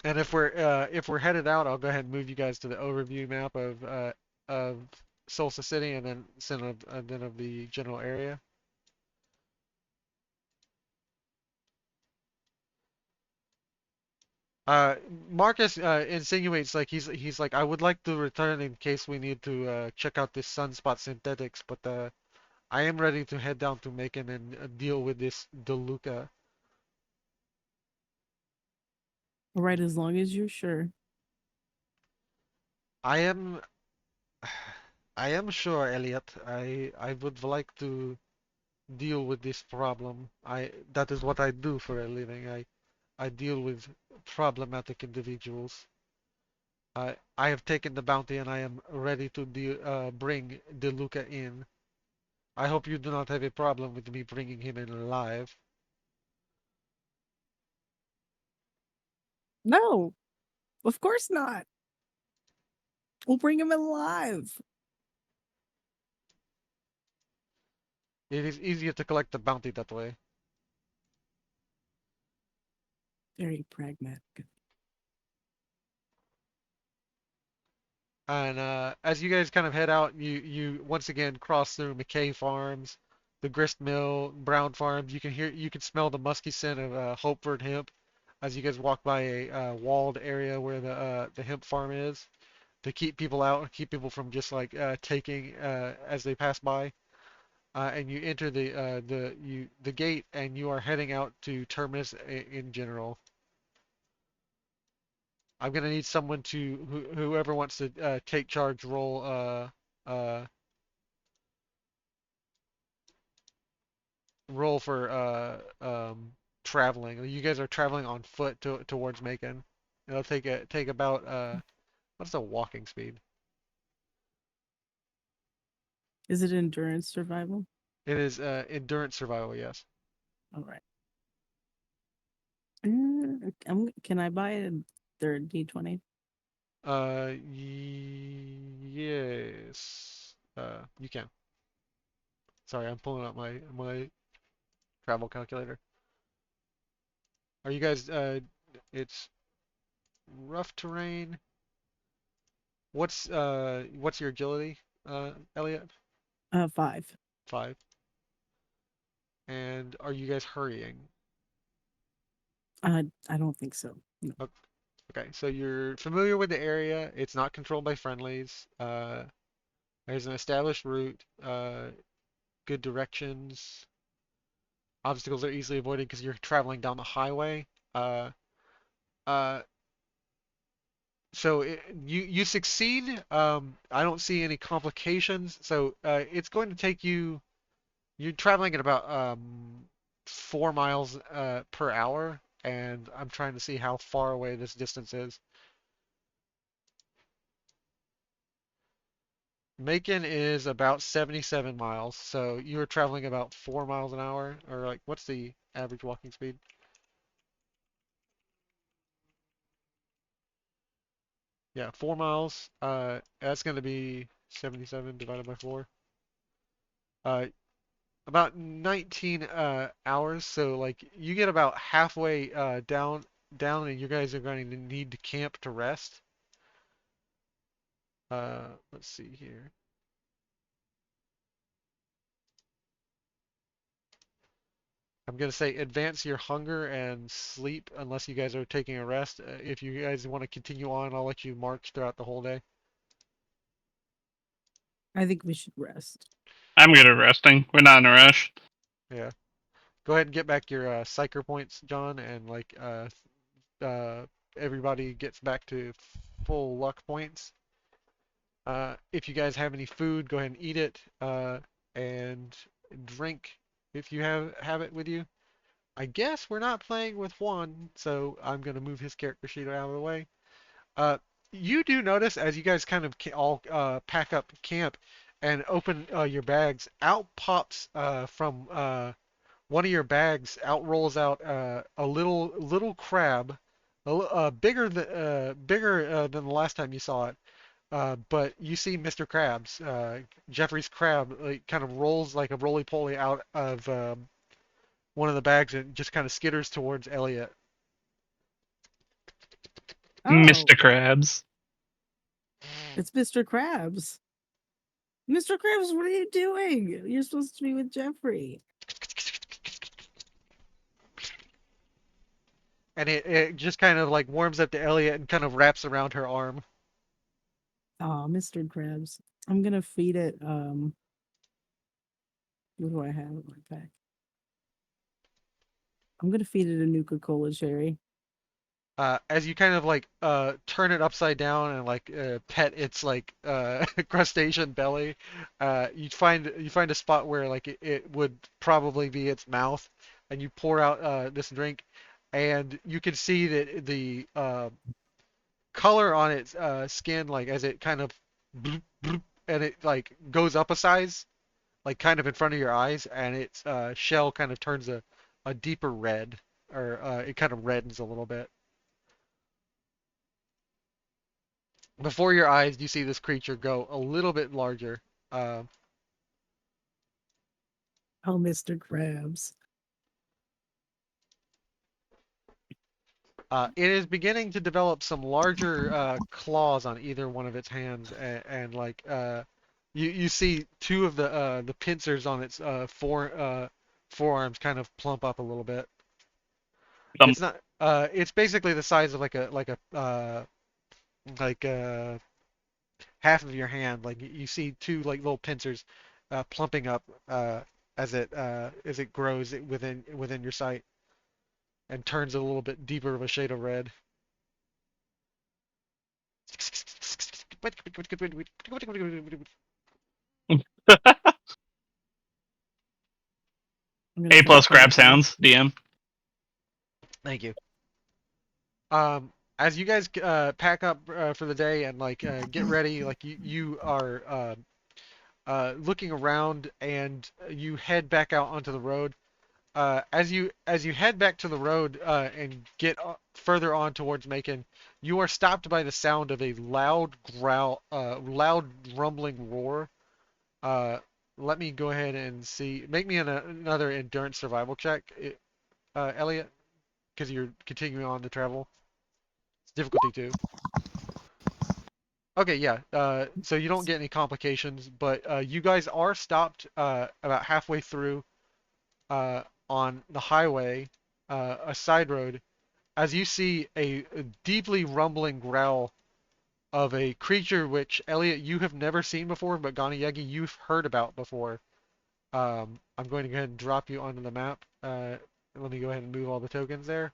And if we're headed out, I'll go ahead and move you guys to the overview map of Solstice City and then of the general area. Uh, Marcus insinuates like he's like I would like to return in case we need to check out this sunspot synthetics, but I am ready to head down to Macon and deal with this DeLuca. All right, as long as you're sure. I am I am sure, Elliot. I would like to deal with this problem. I that is what I do for a living. I deal with problematic individuals. I have taken the bounty and I am ready to bring DeLuca in. I hope you do not have a problem with me bringing him in alive. No, of course not. We'll bring him alive. It is easier to collect the bounty that way. Very pragmatic. And as you guys kind of head out, you once again cross through McKay Farms, the grist mill, Brown Farms. You can smell the musky scent of Hopeford hemp as you guys walk by a walled area where the hemp farm is to keep people out, keep people from just like taking as they pass by. And you enter the gate, and you are heading out to Terminus in general. I'm gonna need someone to whoever wants to take charge uh roll for traveling. You guys are traveling on foot towards Macon. It'll take about what's the walking speed? Is it endurance survival? It is endurance survival, yes. All right. Can I buy a third D20? Yes. You can. Sorry, I'm pulling up my travel calculator. Are you guys it's rough terrain. What's your agility, Elliot? 5. 5. And are you guys hurrying? I don't think so. No. Okay, so you're familiar with the area. It's not controlled by friendlies. There's an established route. Good directions. Obstacles are easily avoided because you're traveling down the highway. Uh, uh, you succeed. I don't see any complications. So it's going to take you. You're traveling at about 4 miles per hour, and I'm trying to see how far away this distance is. Macon is about 77 miles, so you were traveling about 4 miles an hour, or like, what's the average walking speed? Yeah, 4 miles. That's going to be 77 divided by 4. Uh, about 19 hours. So like, you get about halfway down, and you guys are going to need to camp to rest. Let's see here. I'm gonna say advance your hunger and sleep unless you guys are taking a rest. If you guys want to continue on, I'll let you march throughout the whole day. I think we should rest. I'm good at resting. We're not in a rush. Yeah. Go ahead and get back your psycher points, John, and like uh, everybody gets back to full luck points. If you guys have any food, go ahead and eat it and drink. if you have it with you. I guess we're not playing with Juan, so I'm gonna move his character sheet out of the way. Uh, you do notice as you guys kind of all pack up camp and open your bags, out pops from one of your bags, out rolls out a little crab, bigger than the last time you saw it. But you see Mr. Krabs, Jeffrey's crab, like, kind of rolls like a roly poly out of one of the bags and just kind of skitters towards Elliot. Oh, Mr. Krabs. it's Mr. Krabs. Mr. Krabs, what are you doing? You're supposed to be with Jeffrey. And it just kind of like warms up to Elliot and kind of wraps around her arm. Oh, Mr. Krabs. I'm gonna feed it. What do I have in my pack? I'm gonna feed it a Nuka-Cola cherry. As you kind of like turn it upside down and like pet its like crustacean belly, you find a spot where like it would probably be its mouth, and you pour out this drink, and you can see that the color on its skin, like as it kind of bloop, bloop, and it like goes up a size, like kind of in front of your eyes, and its shell kind of turns a deeper red, or it kind of reddens a little bit. Before your eyes, you see this creature go a little bit larger. Uh, Oh, Mr. Krabs. it is beginning to develop some larger claws on either one of its hands, and like you see two of the pincers on its forearms kind of plump up a little bit. Um, It's not. It's basically the size of like half of your hand. Like you see two like little pincers plumping up as it grows within your sight and turns a little bit deeper of a shade of red. I'm gonna A feed it plus grab chemicals. sounds. DM. Thank you. As you guys pack up for the day and like get ready, like you are looking around and you head back out onto the road. As you head back to the road and get further on towards Macon, you are stopped by the sound of a loud growl, loud rumbling roar. Uh, Let me go ahead and see. Make me another endurance survival check, Elliot, because you're continuing on to travel. It's difficulty 2. Okay, yeah. So you don't get any complications, but you guys are stopped about halfway through on the highway, a side road, as you see a deeply rumbling growl of a creature which, Elliot, you have never seen before, but Ganayegi, you've heard about before. I'm going to go ahead and drop you onto the map. Let me go ahead and move all the tokens there.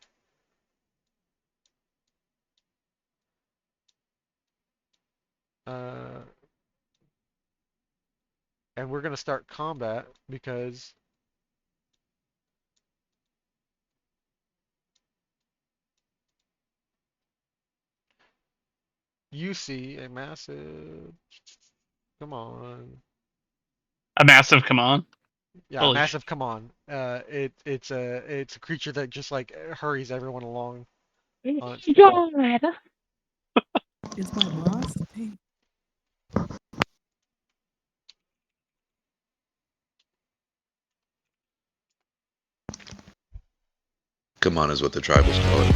Uh, and we're going to start combat because you see a massive. Come on. A massive come on. Yeah, Holy massive. Come on. It's a creature that just like hurries everyone along on its. God. It's my boss. Dang. Come on, is what the tribals call it.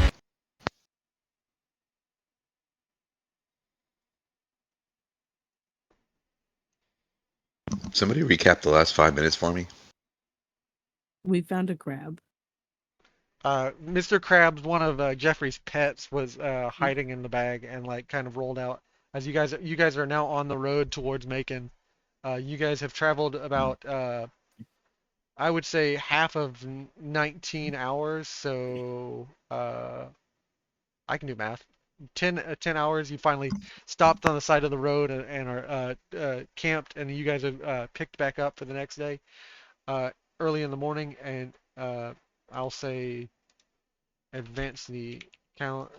Somebody recap the last 5 minutes for me. We found a crab. Mr. Krabs, one of Jeffrey's pets, was hiding in the bag and like kind of rolled out. As you guys are now on the road towards Macon. You guys have traveled about I would say half of 19 hours, so I can do math. 10 hours. You finally stopped on the side of the road and are camped, and you guys have picked back up for the next day. early in the morning, and I'll say advance the count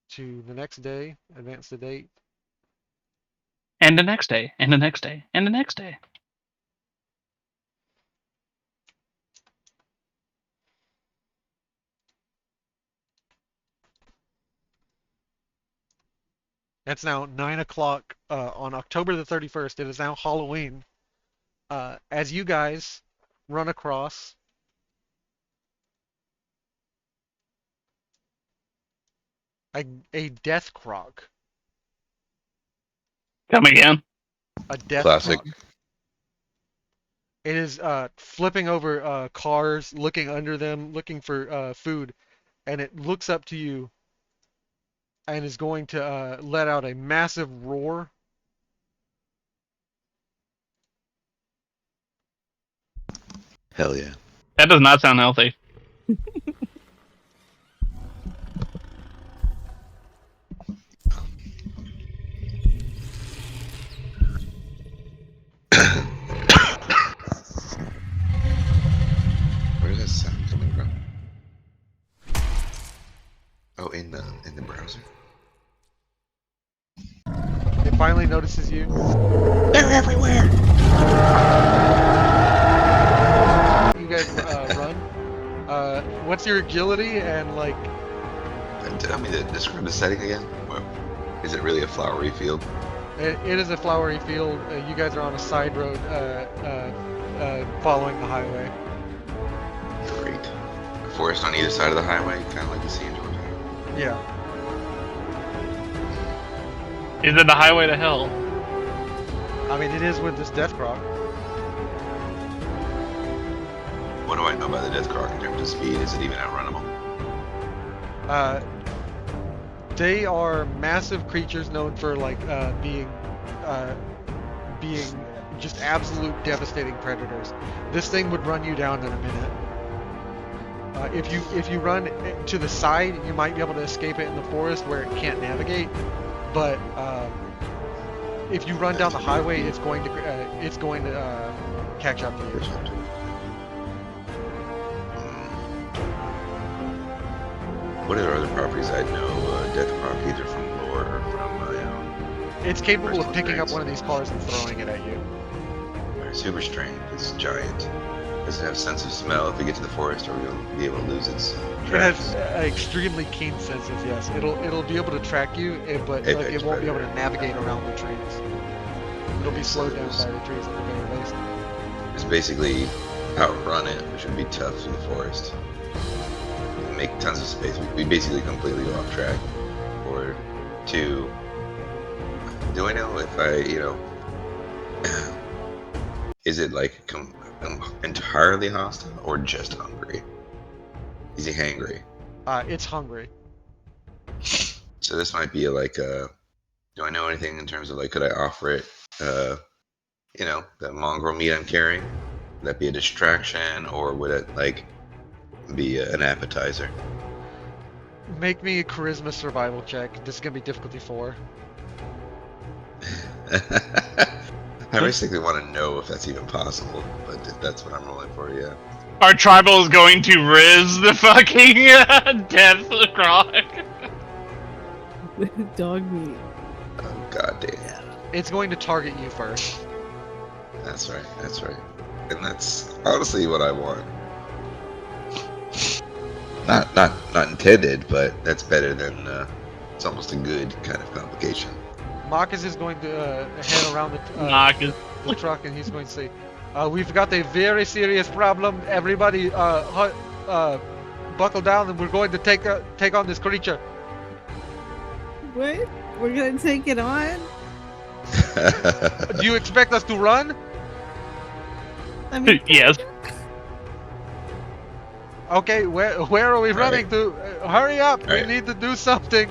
to the next day. Advance the date. And the next day, and the next day, and the next day. It's now 9 o'clock on October the 31st. It is now Halloween. As you guys run across a death croc. Come again. A death Classic. croc. It is flipping over cars, looking under them, looking for food, and it looks up to you and is going to let out a massive roar. Hell yeah. That does not sound healthy. Where's that sound coming from? Oh, in the browser. It finally notices you. They're everywhere. You guys run. What's your agility and like? Tell me to describe the setting again. What, is it really a flowery field? It is a flowery field. You guys are on a side road, following the highway. Great. A forest on either side of the highway, kind of like you see in Georgia. Yeah. Is it the highway to hell? I mean, it is with this death croc. What do I know about the death croc in terms of speed? Is it even outrunnable? They are massive creatures known for like being just absolute devastating predators. This thing would run you down in a minute. If you run to the side, you might be able to escape it in the forest where it can't navigate. But if you run down the highway, it's going to catch up to you. What are other properties I know? Death croc, either from lore or from my own. It's capable of personal picking up experience. one of these cars and throwing it at you. Super strength. It's giant. Does it have sense of smell? If we get to the forest, are we going to be able to lose its It tracks? has extremely keen senses. Yes, it'll be able to track you, but like, Apex it won't be able predator. to navigate around the trees. It'll be slowed down by the trees at the very least. It's basically outrun it, which would be tough in the forest. Make tons of space. We basically completely go off track. Or two, do I know if is it like entirely hostile or just hungry? Is he hangry? It's hungry. So this might be like do I know anything in terms of like, could I offer it, the mongrel meat I'm carrying? Would that be a distraction, or would it like be an appetizer? Make me a charisma survival check. This is gonna be difficulty 4. I basically want to know if that's even possible, but that's what I'm rolling for, yeah. Our tribal is going to riz the fucking death croc. With dog meat. Oh, god damn. It's going to target you first. That's right. And that's honestly what I want. Not intended, but that's better than, it's almost a good kind of complication. Marcus is going to head around Marcus. the truck, and he's going to say, "We've got a very serious problem. Everybody, buckle down, and we're going to take on this creature." What? We're gonna take it on? Do you expect us to run? I mean, Yes. Okay, where are we running to? Hurry up! We Right. need to do something.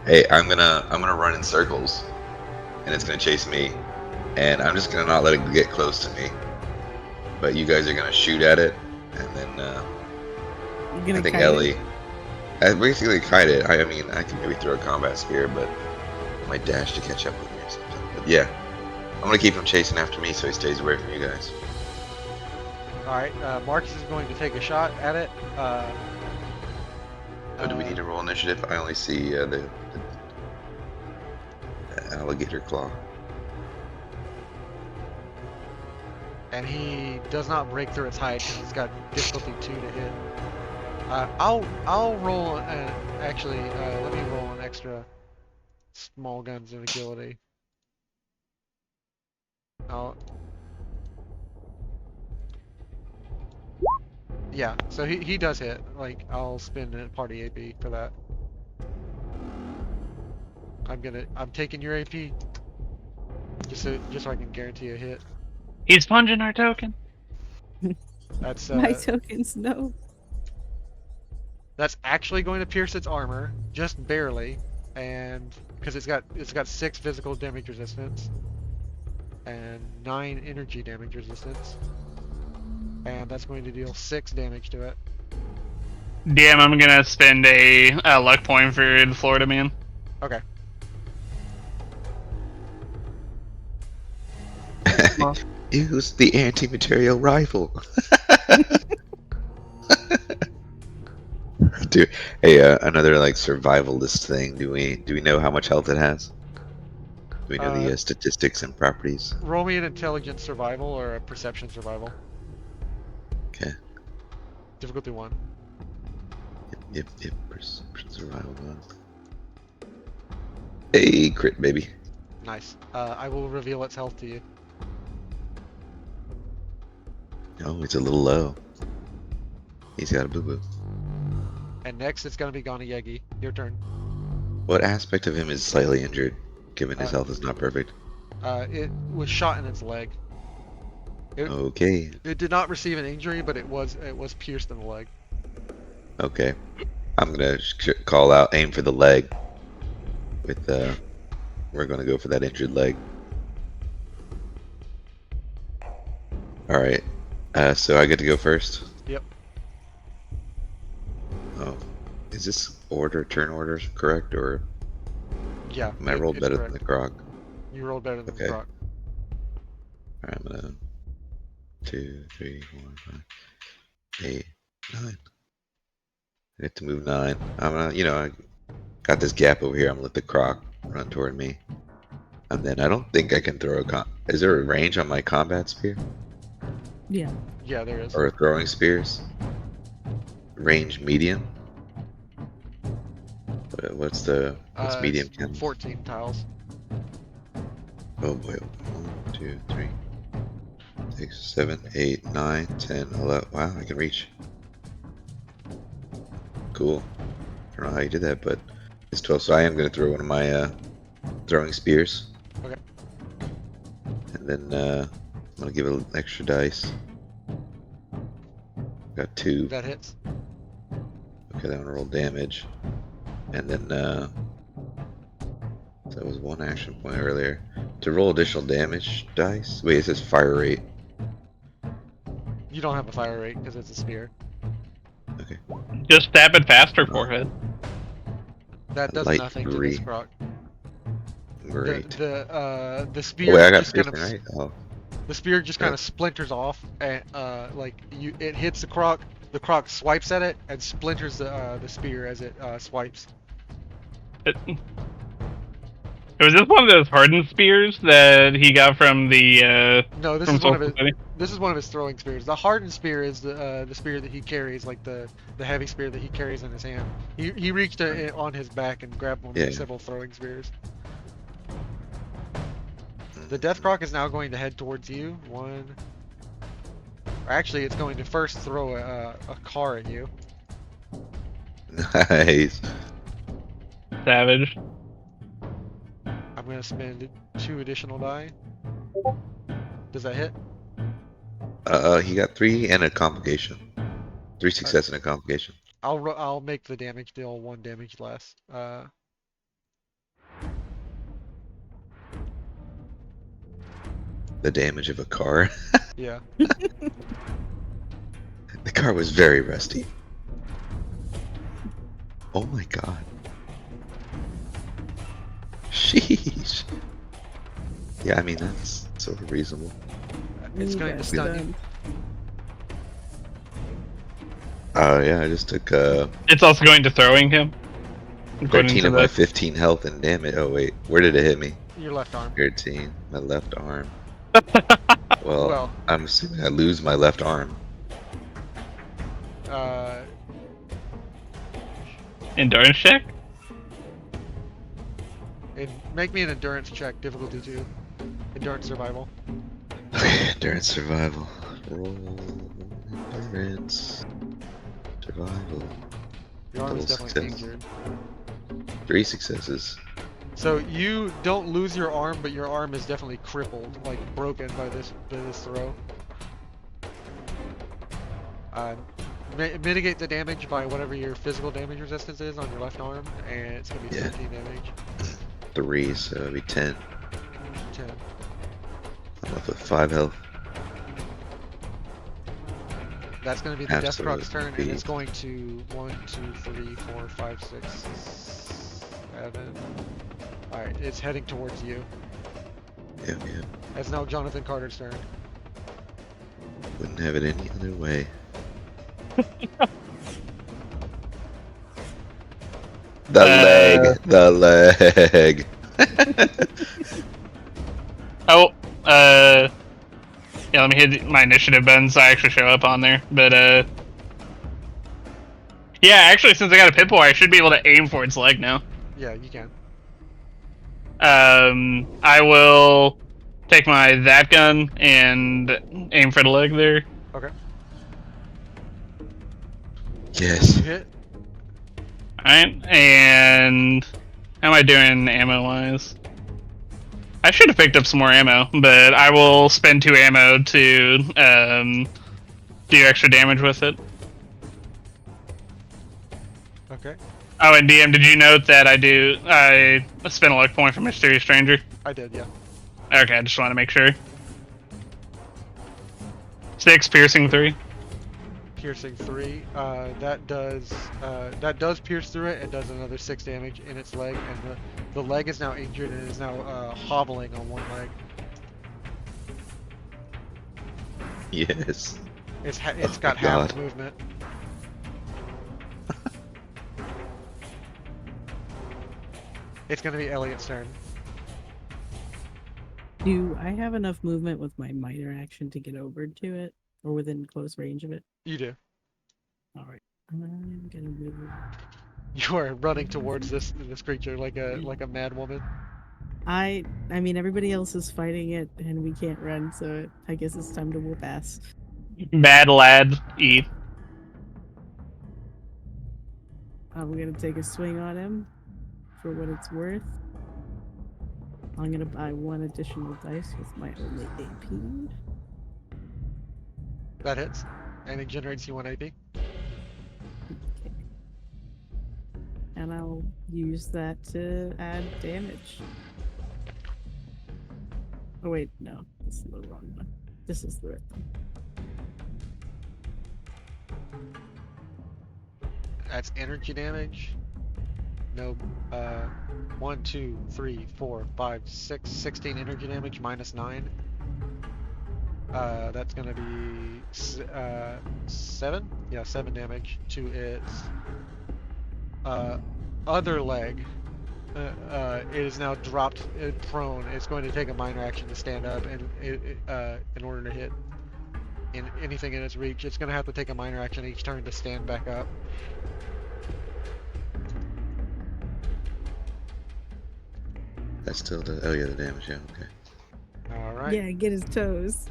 Hey, I'm gonna run in circles, and it's gonna chase me, and I'm just gonna not let it get close to me. But you guys are gonna shoot at it, and then you're I gonna think kite Ellie, it? I basically kite it. I mean, I can maybe throw a combat spear, but I might dash to catch up with me or something. But yeah, I'm gonna keep him chasing after me so he stays away from you guys. Alright, Marcus is going to take a shot at it. Oh, do we need to roll initiative? I only see the alligator claw. And he does not break through its hide because it's got difficulty 2 to hit. I'll roll an actually let me roll an extra small guns and agility. Yeah, so he does hit. Like I'll spend a party AP for that. I'm taking your AP just so I can guarantee a hit. He's punging our token. That's My tokens, no. That's actually going to pierce its armor, just barely, and because it's got 6 physical damage resistance and 9 energy damage resistance, and that's going to deal 6 damage to it. Damn, I'm gonna spend a luck point for the Florida man. Okay. Use the anti-material rifle. Dude, hey, another like survivalist thing. Do we know how much health it has? Do we know the statistics and properties? Roll me an intelligence survival or a perception survival. Okay. Difficulty 1. Yep. Perception survival. Hey, crit baby. Nice. I will reveal its health to you. Oh, it's a little low. He's got a boo-boo. And next it's going to be Gonayegi. Your turn. What aspect of him is slightly injured, given his health is not perfect? It was shot in its leg. Okay. It did not receive an injury, but it was pierced in the leg. Okay. I'm gonna call out, aim for the leg. With we're gonna go for that injured leg. All right. So I get to go first. Yep. Oh, is this turn orders correct, or Yeah. am I rolled better correct. than the croc? You rolled better than the croc. All right, I'm gonna 2, 3, 4, 5, 8, 9. I get to move 9. I'm gonna, I got this gap over here. I'm gonna let the croc run toward me, and then I don't think I can throw Is there a range on my combat spear? Yeah. Yeah, there is. Or throwing spears? Range medium? What's medium count? 14 tiles. Oh boy. 1, 2, 3, 6, 7, 8, 9, 10, 11. Wow, I can reach. Cool. I don't know how you did that, but it's 12. So I am going to throw one of my throwing spears. Okay. And then I'm going to give it an extra dice. Got 2. That hits. Okay, then I'm going to roll damage. And then that was 1 action point earlier. To roll additional damage dice? Wait, it says fire rate. You don't have a fire rate because it's a spear. Okay. Just stab it faster, forehead. That does Light nothing to degree. this croc. Great. The Oh, spear wait, I got just kind piercing, of right? Oh. the spear just kind of splinters off, and it hits the croc. The croc swipes at it and splinters the spear as it swipes. Was this one of those hardened spears that he got from the No, this from is one of Solstice City? This is one of his throwing spears. The hardened spear is the spear that he carries, like the heavy spear that he carries in his hand. He reached on his back and grabbed one of the several throwing spears. The Death Croc is now going to head towards you. Actually, it's going to first throw a car at you. Nice. Savage. I'm going to spend 2 additional die. Does that hit? He got 3 and a complication. 3 success and a complication. I'll make the damage deal 1 damage less. The damage of a car. Yeah. The car was very rusty. Oh my god. Sheesh. Yeah, I mean, that's sort of reasonable. It's going to stun you. Oh yeah, I just took It's also going to throwing him. According 13 to of my the 15 health and damage. Oh wait, where did it hit me? Your left arm. 13, my left arm. Well, Well, I'm assuming I lose my left arm. endurance check. Make me an endurance check, difficulty 2. Endurance survival. Okay, endurance survival. Roll endurance survival. Your arm is Double definitely success. injured. 3 successes. So you don't lose your arm, but your arm is definitely crippled, like broken by this throw. Mitigate the damage by whatever your physical damage resistance is on your left arm, and it's gonna be 13 damage. 3, so it'd be 10. 10. I'm left with 5 health. That's gonna be the Death Absolute Crux turn, and beast. it's going to 1, 2, 3, 4, 5, 6, 7. Alright, it's heading towards you. Yeah. It's now Jonathan Carter's turn. Wouldn't have it any other way. The leg. Oh, yeah. Let me hit my initiative button so I actually show up on there. But yeah. Actually, since I got a pit boy, I should be able to aim for its leg now. Yeah, you can. I will take my that gun and aim for the leg there. Okay. Yes. You hit. Alright, and how am I doing ammo-wise? I should have picked up some more ammo, but I will spend 2 ammo to do extra damage with it. Okay. Oh, and DM, did you note that I spent a luck point for Mysterious Stranger? I did, yeah. Okay, I just want to make sure. 6, piercing 3. Piercing 3. That does pierce through it and does another 6 damage in its leg, and the leg is now injured and is now hobbling on one leg. Yes. It's Oh got my half God. movement. It's gonna be Elliot's turn. Do I have enough movement with my minor action to get over to it, or within close range of it? You do. All right, I'm gonna move. You are running towards this creature like a mad woman. I mean, everybody else is fighting it, and we can't run, so I guess it's time to whoop ass. Bad lad, E. I'm gonna take a swing on him for what it's worth. I'm gonna buy 1 additional dice with my only AP. That hits, and it generates you 1 AP. Okay. And I'll use that to add damage. Oh wait, no, this is the wrong one. This is the right one. That's energy damage. No, 1, 2, 3, 4, 5, 6, 16 energy damage minus 9. That's gonna be 7? Yeah, 7 damage to its other leg. It is now dropped prone. It's going to take a minor action to stand up, and in order to hit anything in its reach, it's going to have to take a minor action each turn to stand back up. That's still the. Oh yeah, the damage. Yeah. Okay. All right. Yeah, get his toes.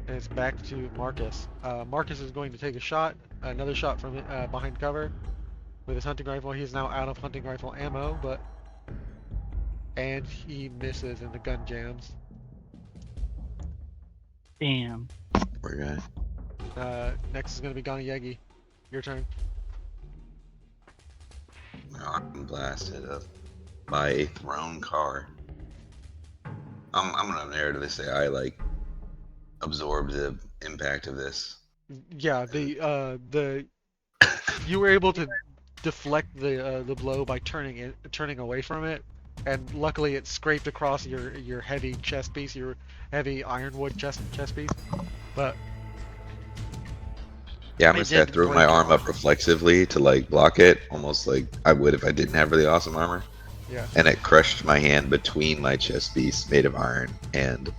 And it's back to Marcus. Marcus is going to take a shot, another shot from behind cover with his hunting rifle. He's now out of hunting rifle ammo, and he misses and the gun jams. Damn. Poor guy. Next is going to be Gonayegi. Your turn. I'm blasted up by a thrown car. I'm gonna narratively say I like absorb the impact of this. Yeah, you were able to deflect the blow by turning away from it, and luckily it scraped across your heavy chest piece, your heavy ironwood chest piece. But Yeah, I'm it just gonna did throw my break it. arm up reflexively to like block it, almost like I would if I didn't have really awesome armor. Yeah. And it crushed my hand between my chest piece made of iron and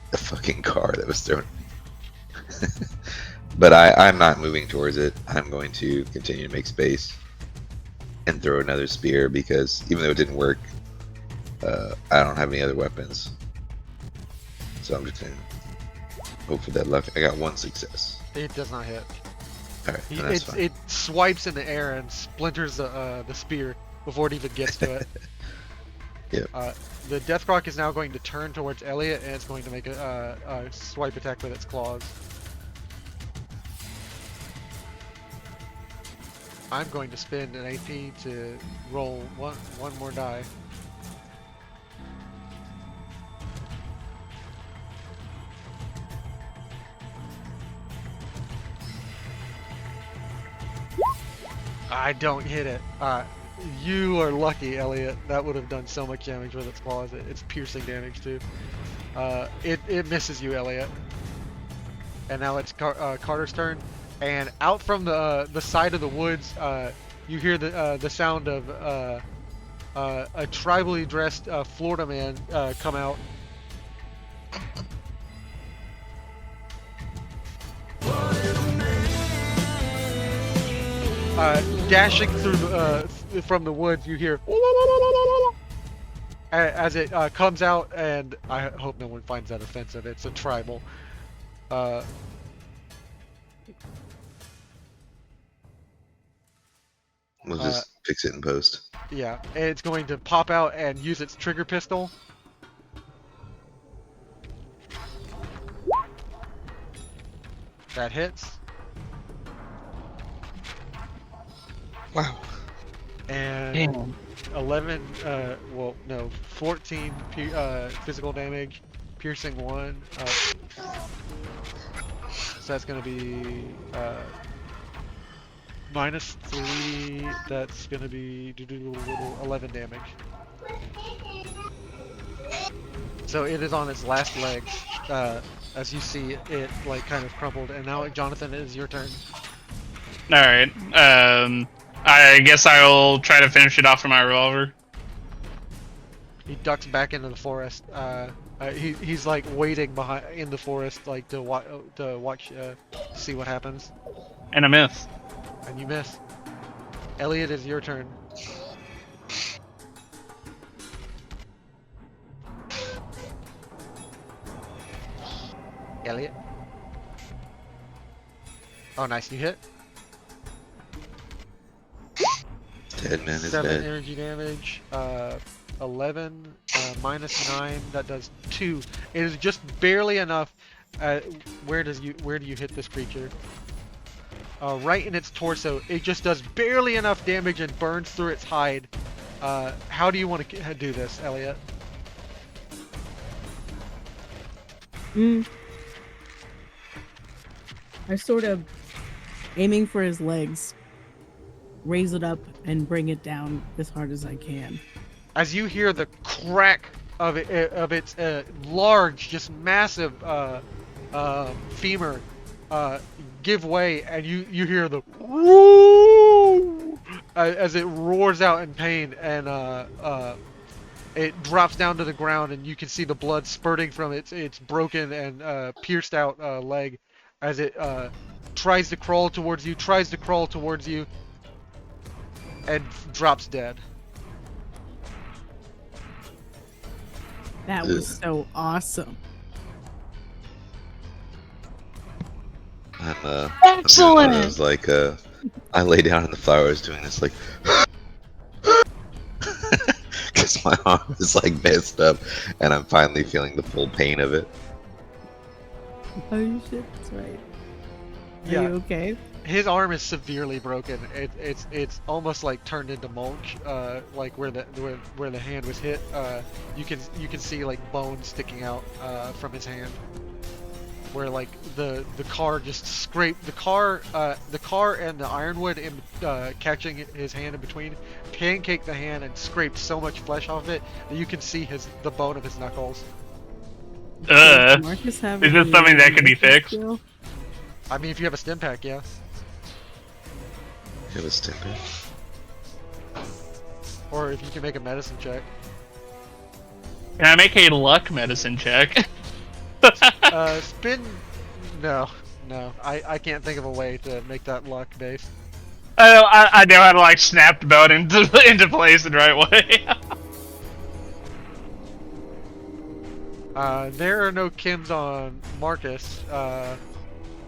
the fucking car that was thrown. But I'm not moving towards it. I'm going to continue to make space and throw another spear because even though it didn't work, I don't have any other weapons. So I'm just gonna hope for that luck. I got one success. It does not hit. Alright, that's fine. It swipes in the air and splinters the spear before it even gets to it. Yep. The Deathrock is now going to turn towards Elliot, and it's going to make a swipe attack with its claws. I'm going to spend an AP to roll one more die. I don't hit it. You are lucky, Elliot. That would have done so much damage with its claws. It's piercing damage too. It misses you, Elliot. And now it's Carter's turn. And out from the side of the woods, you hear the sound of a tribally dressed Florida man come out. Dashing through from the woods, you hear as it comes out, and I hope no one finds that offensive. It's a tribal. We'll just fix it in post. Yeah, it's going to pop out and use its trigger pistol. That hits. Wow. And Damn. 11, 14 physical damage, piercing 1. So that's going to be -3. That's going to be 11 damage. So it is on its last legs. As you see, it like kind of crumpled. And now, Jonathan, it is your turn. All right. I guess I'll try to finish it off with my revolver. He ducks back into the forest. He's like waiting behind in the forest, like to watch, see what happens. And a miss. And you miss. Elliot, is your turn. Elliot. Oh, nice. You hit. Dead man is 7 dead. energy damage. 11 -9. That does 2. It is just barely enough. Where do you hit this creature? Right in its torso. It just does barely enough damage and burns through its hide. How do you want to do this, Elliot? I sort of aiming for his legs, raise it up and bring it down as hard as I can. As you hear the crack of its large, just massive femur give way, and you hear the woo as it roars out in pain, and it drops down to the ground, and you can see the blood spurting from its broken and pierced out leg as it tries to crawl towards you, and drops dead. That was so awesome. I'm Excellent. I was like, I lay down in the flowers doing this like, because my arm is like messed up, and I'm finally feeling the full pain of it. Oh shit, that's right. Are Yeah. you okay? His arm is severely broken. It's almost like turned into mulch. Like where the hand was hit. You can see like bones sticking out from his hand where like the car just scraped the car and the ironwood in catching his hand in between, pancaked the hand and scraped so much flesh off it that you can see the bone of his knuckles. Does Marcus have Is this any something that could be medicine fixed? skill? I mean, if you have a stim pack, yeah. It was stupid. Or if you can make a medicine check. Can I make a luck medicine check? Spin. No. I can't think of a way to make that luck based. I know how to like snap the boat into place the right way. There are no Kims on Marcus.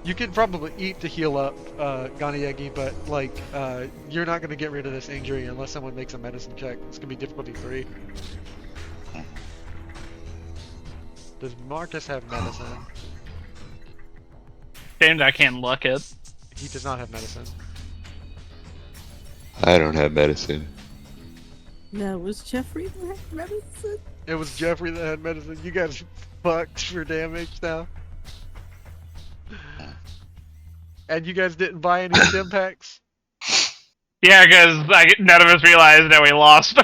You can probably eat to heal up Ganiegi, but like you're not gonna get rid of this injury unless someone makes a medicine check. It's gonna be difficulty 3. Does Marcus have medicine? Damn, I can't luck it. He does not have medicine. I don't have medicine. No, it was Jeffrey that had medicine. It was Jeffrey that had medicine. You guys fucked for damage now. And you guys didn't buy any stim packs? Yeah, because none of us realized that we lost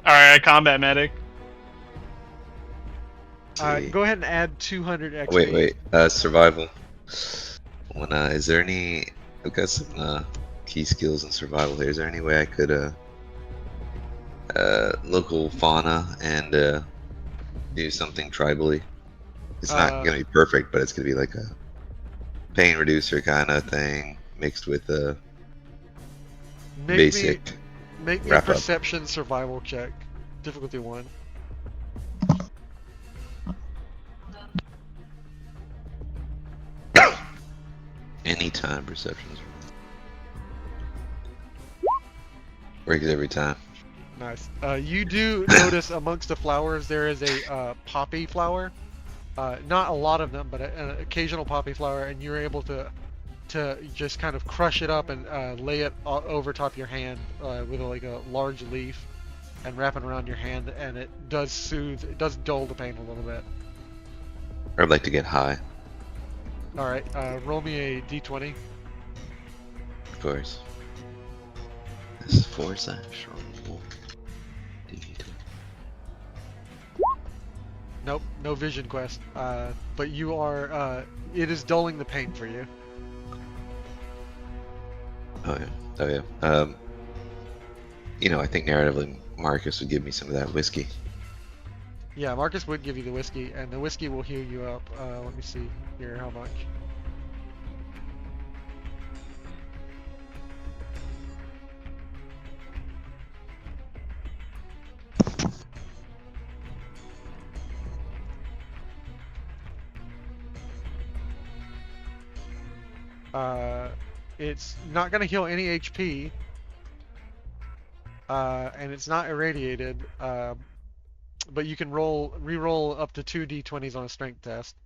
our combat medic. Go ahead and add 200 XP. Wait. Survival. Is there any? I've got some key skills in survival here. Is there any way I could local fauna and do something tribally? It's not gonna be perfect, but it's gonna be like a pain reducer kind of thing mixed with a basic. Make me a perception survival check. Difficulty 1. Anytime perceptions. Works every time. Nice. You do notice amongst the flowers there is a poppy flower. Not a lot of them, but an occasional poppy flower, and you're able to just kind of crush it up and lay it over top your hand with like a large leaf and wrap it around your hand, and it does soothe, it does dull the pain a little bit. I'd like to get high, Alright, roll me a d20. of course. This is 4 slash roll. Nope, no vision quest. But you are, it is dulling the pain for you. Oh yeah. I think narratively Marcus would give me some of that whiskey. Yeah, Marcus would give you the whiskey, and the whiskey will heal you up. Let me see here how much. It's not going to heal any HP, and it's not irradiated, but you can re-roll up to 2 d20s on a strength test.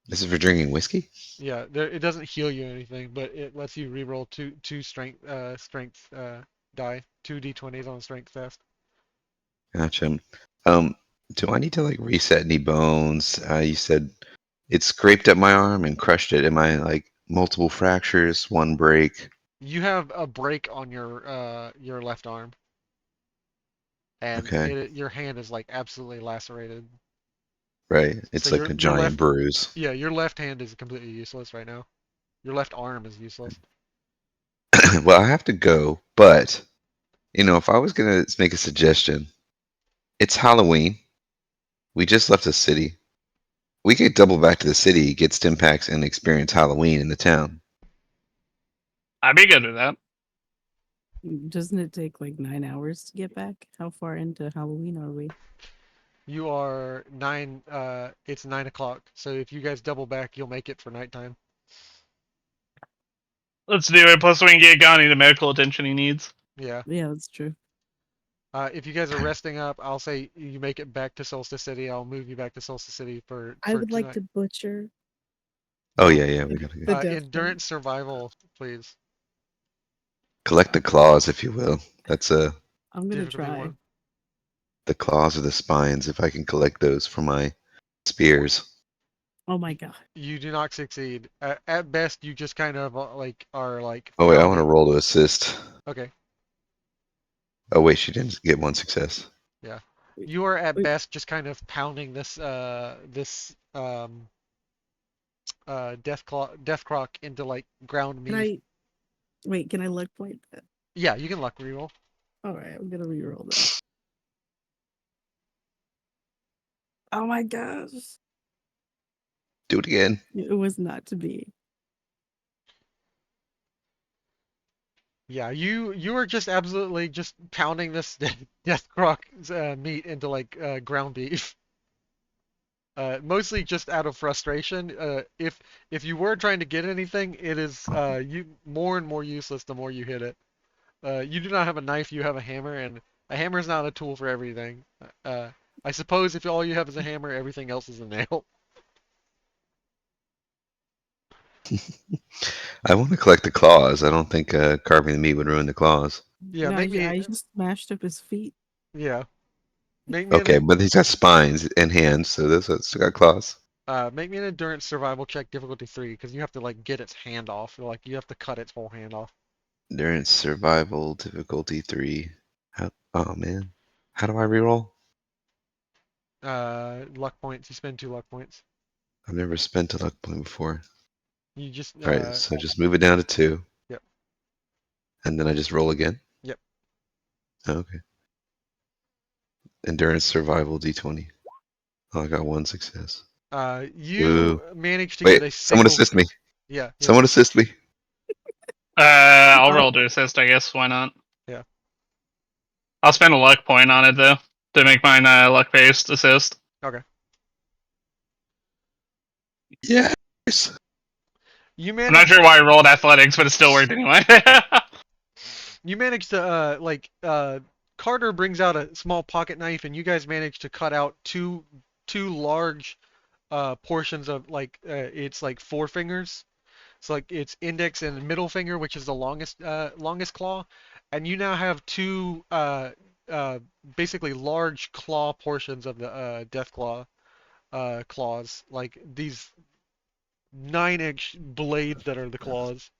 This is for drinking whiskey? Yeah, it doesn't heal you anything, but it lets you re-roll two strength die, 2 d20s on a strength test. Gotcha. Do I need to like reset any bones? You said it scraped up my arm and crushed it. Am I like multiple fractures, one break? You have a break on your left arm, and Okay. your hand is like absolutely lacerated. Right. It's So like a giant bruise. Yeah, your left hand is completely useless right now. Your left arm is useless. Well, I have to go, but if I was gonna make a suggestion, it's Halloween. We just left the city. We could double back to the city, get stim packs, and experience Halloween in the town. I'd be good with that. Doesn't it take like 9 hours to get back? How far into Halloween are we? You are it's 9 o'clock. So if you guys double back, you'll make it for nighttime. Let's do it. Plus, we can get Gani the medical attention he needs. Yeah. Yeah, that's true. If you guys are resting up, I'll say you make it back to Solstice City. I'll move you back to Solstice City for I would like tonight. to butcher. Oh yeah, we gotta go. Endurance survival, please. Collect the claws, if you will. That's I'm gonna Difficulty try. 1. the claws or the spines if I can collect those for my spears. Oh my god. You do not succeed. At best, you just kind of are like Oh wait, I want to pounding. roll to assist. Okay, Oh wait, she didn't get one success. yeah. Wait, You are at wait, best just kind of pounding this death croc into like ground can meat. I wait? Can I luck point that? Yeah, you can luck reroll. All right, I'm gonna reroll that. Oh my gosh, Do it again. it was not to be. Yeah, you are just absolutely just pounding this death croc meat into like ground beef. Mostly just out of frustration. If you were trying to get anything, it is you more and more useless the more you hit it. You do not have a knife, you have a hammer, and a hammer is not a tool for everything. Uh, I suppose if all you have is a hammer, everything else is a nail. I want to collect the claws. I don't think carving the meat would ruin the claws. Yeah, No, make me I just smashed up his feet. yeah, make me Okay, an but he's got spines and hands, so this one's still got claws. make me an endurance survival check difficulty 3 because you have to like get its hand off. Like you have to cut its whole hand off. Endurance survival difficulty 3. Oh man, how do I reroll? Luck points. You spend 2 luck points. I've never spent a luck point before. You just All right, so just move it down to 2, yep, and then I just roll again. yep. Okay. Endurance survival d20. Oh, I got one success. You Woo. managed to get Wait, a someone single. assist me. Yeah, yeah, Someone assist me. I'll Uh, roll to assist, I guess. Why not? yeah. I'll spend a luck point on it though to make mine luck based assist. Okay. Yes. You I'm not managed. sure why I rolled athletics, but it still worked anyway. You managed to Carter brings out a small pocket knife, and you guys manage to cut out two large portions of like it's like four fingers. It's like its index and middle finger, which is the longest claw, and you now have two uh, basically large claw portions of the death claw claws, like these 9-inch blades that are the claws.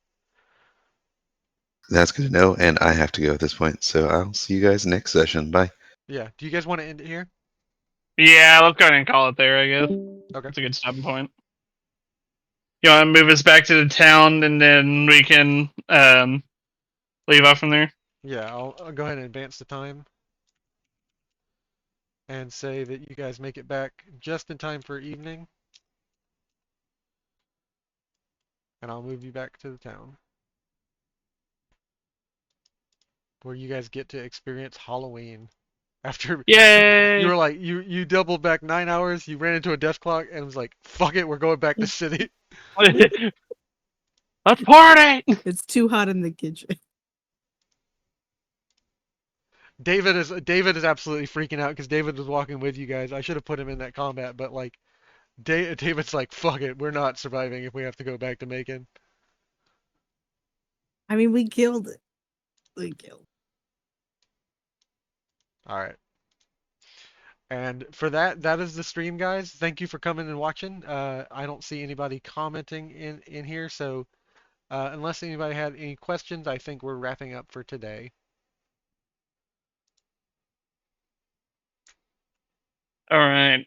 That's good to know, and I have to go at this point, so I'll see you guys next session. Bye. Yeah. Do you guys want to end it here? Yeah, let's go ahead and call it there, I guess. Okay. That's a good stopping point. You want to move us back to the town, and then we can leave off from there? Yeah, I'll go ahead and advance the time and say that you guys make it back just in time for evening, and I'll move you back to the town where you guys get to experience Halloween. After you Yay! were like you doubled back 9 hours, you ran into a death clock and was like, "Fuck it, we're going back to city." Let's party! it's too hot in the kitchen. David is absolutely freaking out because David was walking with you guys. I should have put him in that combat, but like David's like, "Fuck it, we're not surviving if we have to go back to Macon." I mean, we killed it. We killed. All right. And for that, that is the stream, guys. Thank you for coming and watching. I don't see anybody commenting in here, so unless anybody had any questions, I think we're wrapping up for today. Alright.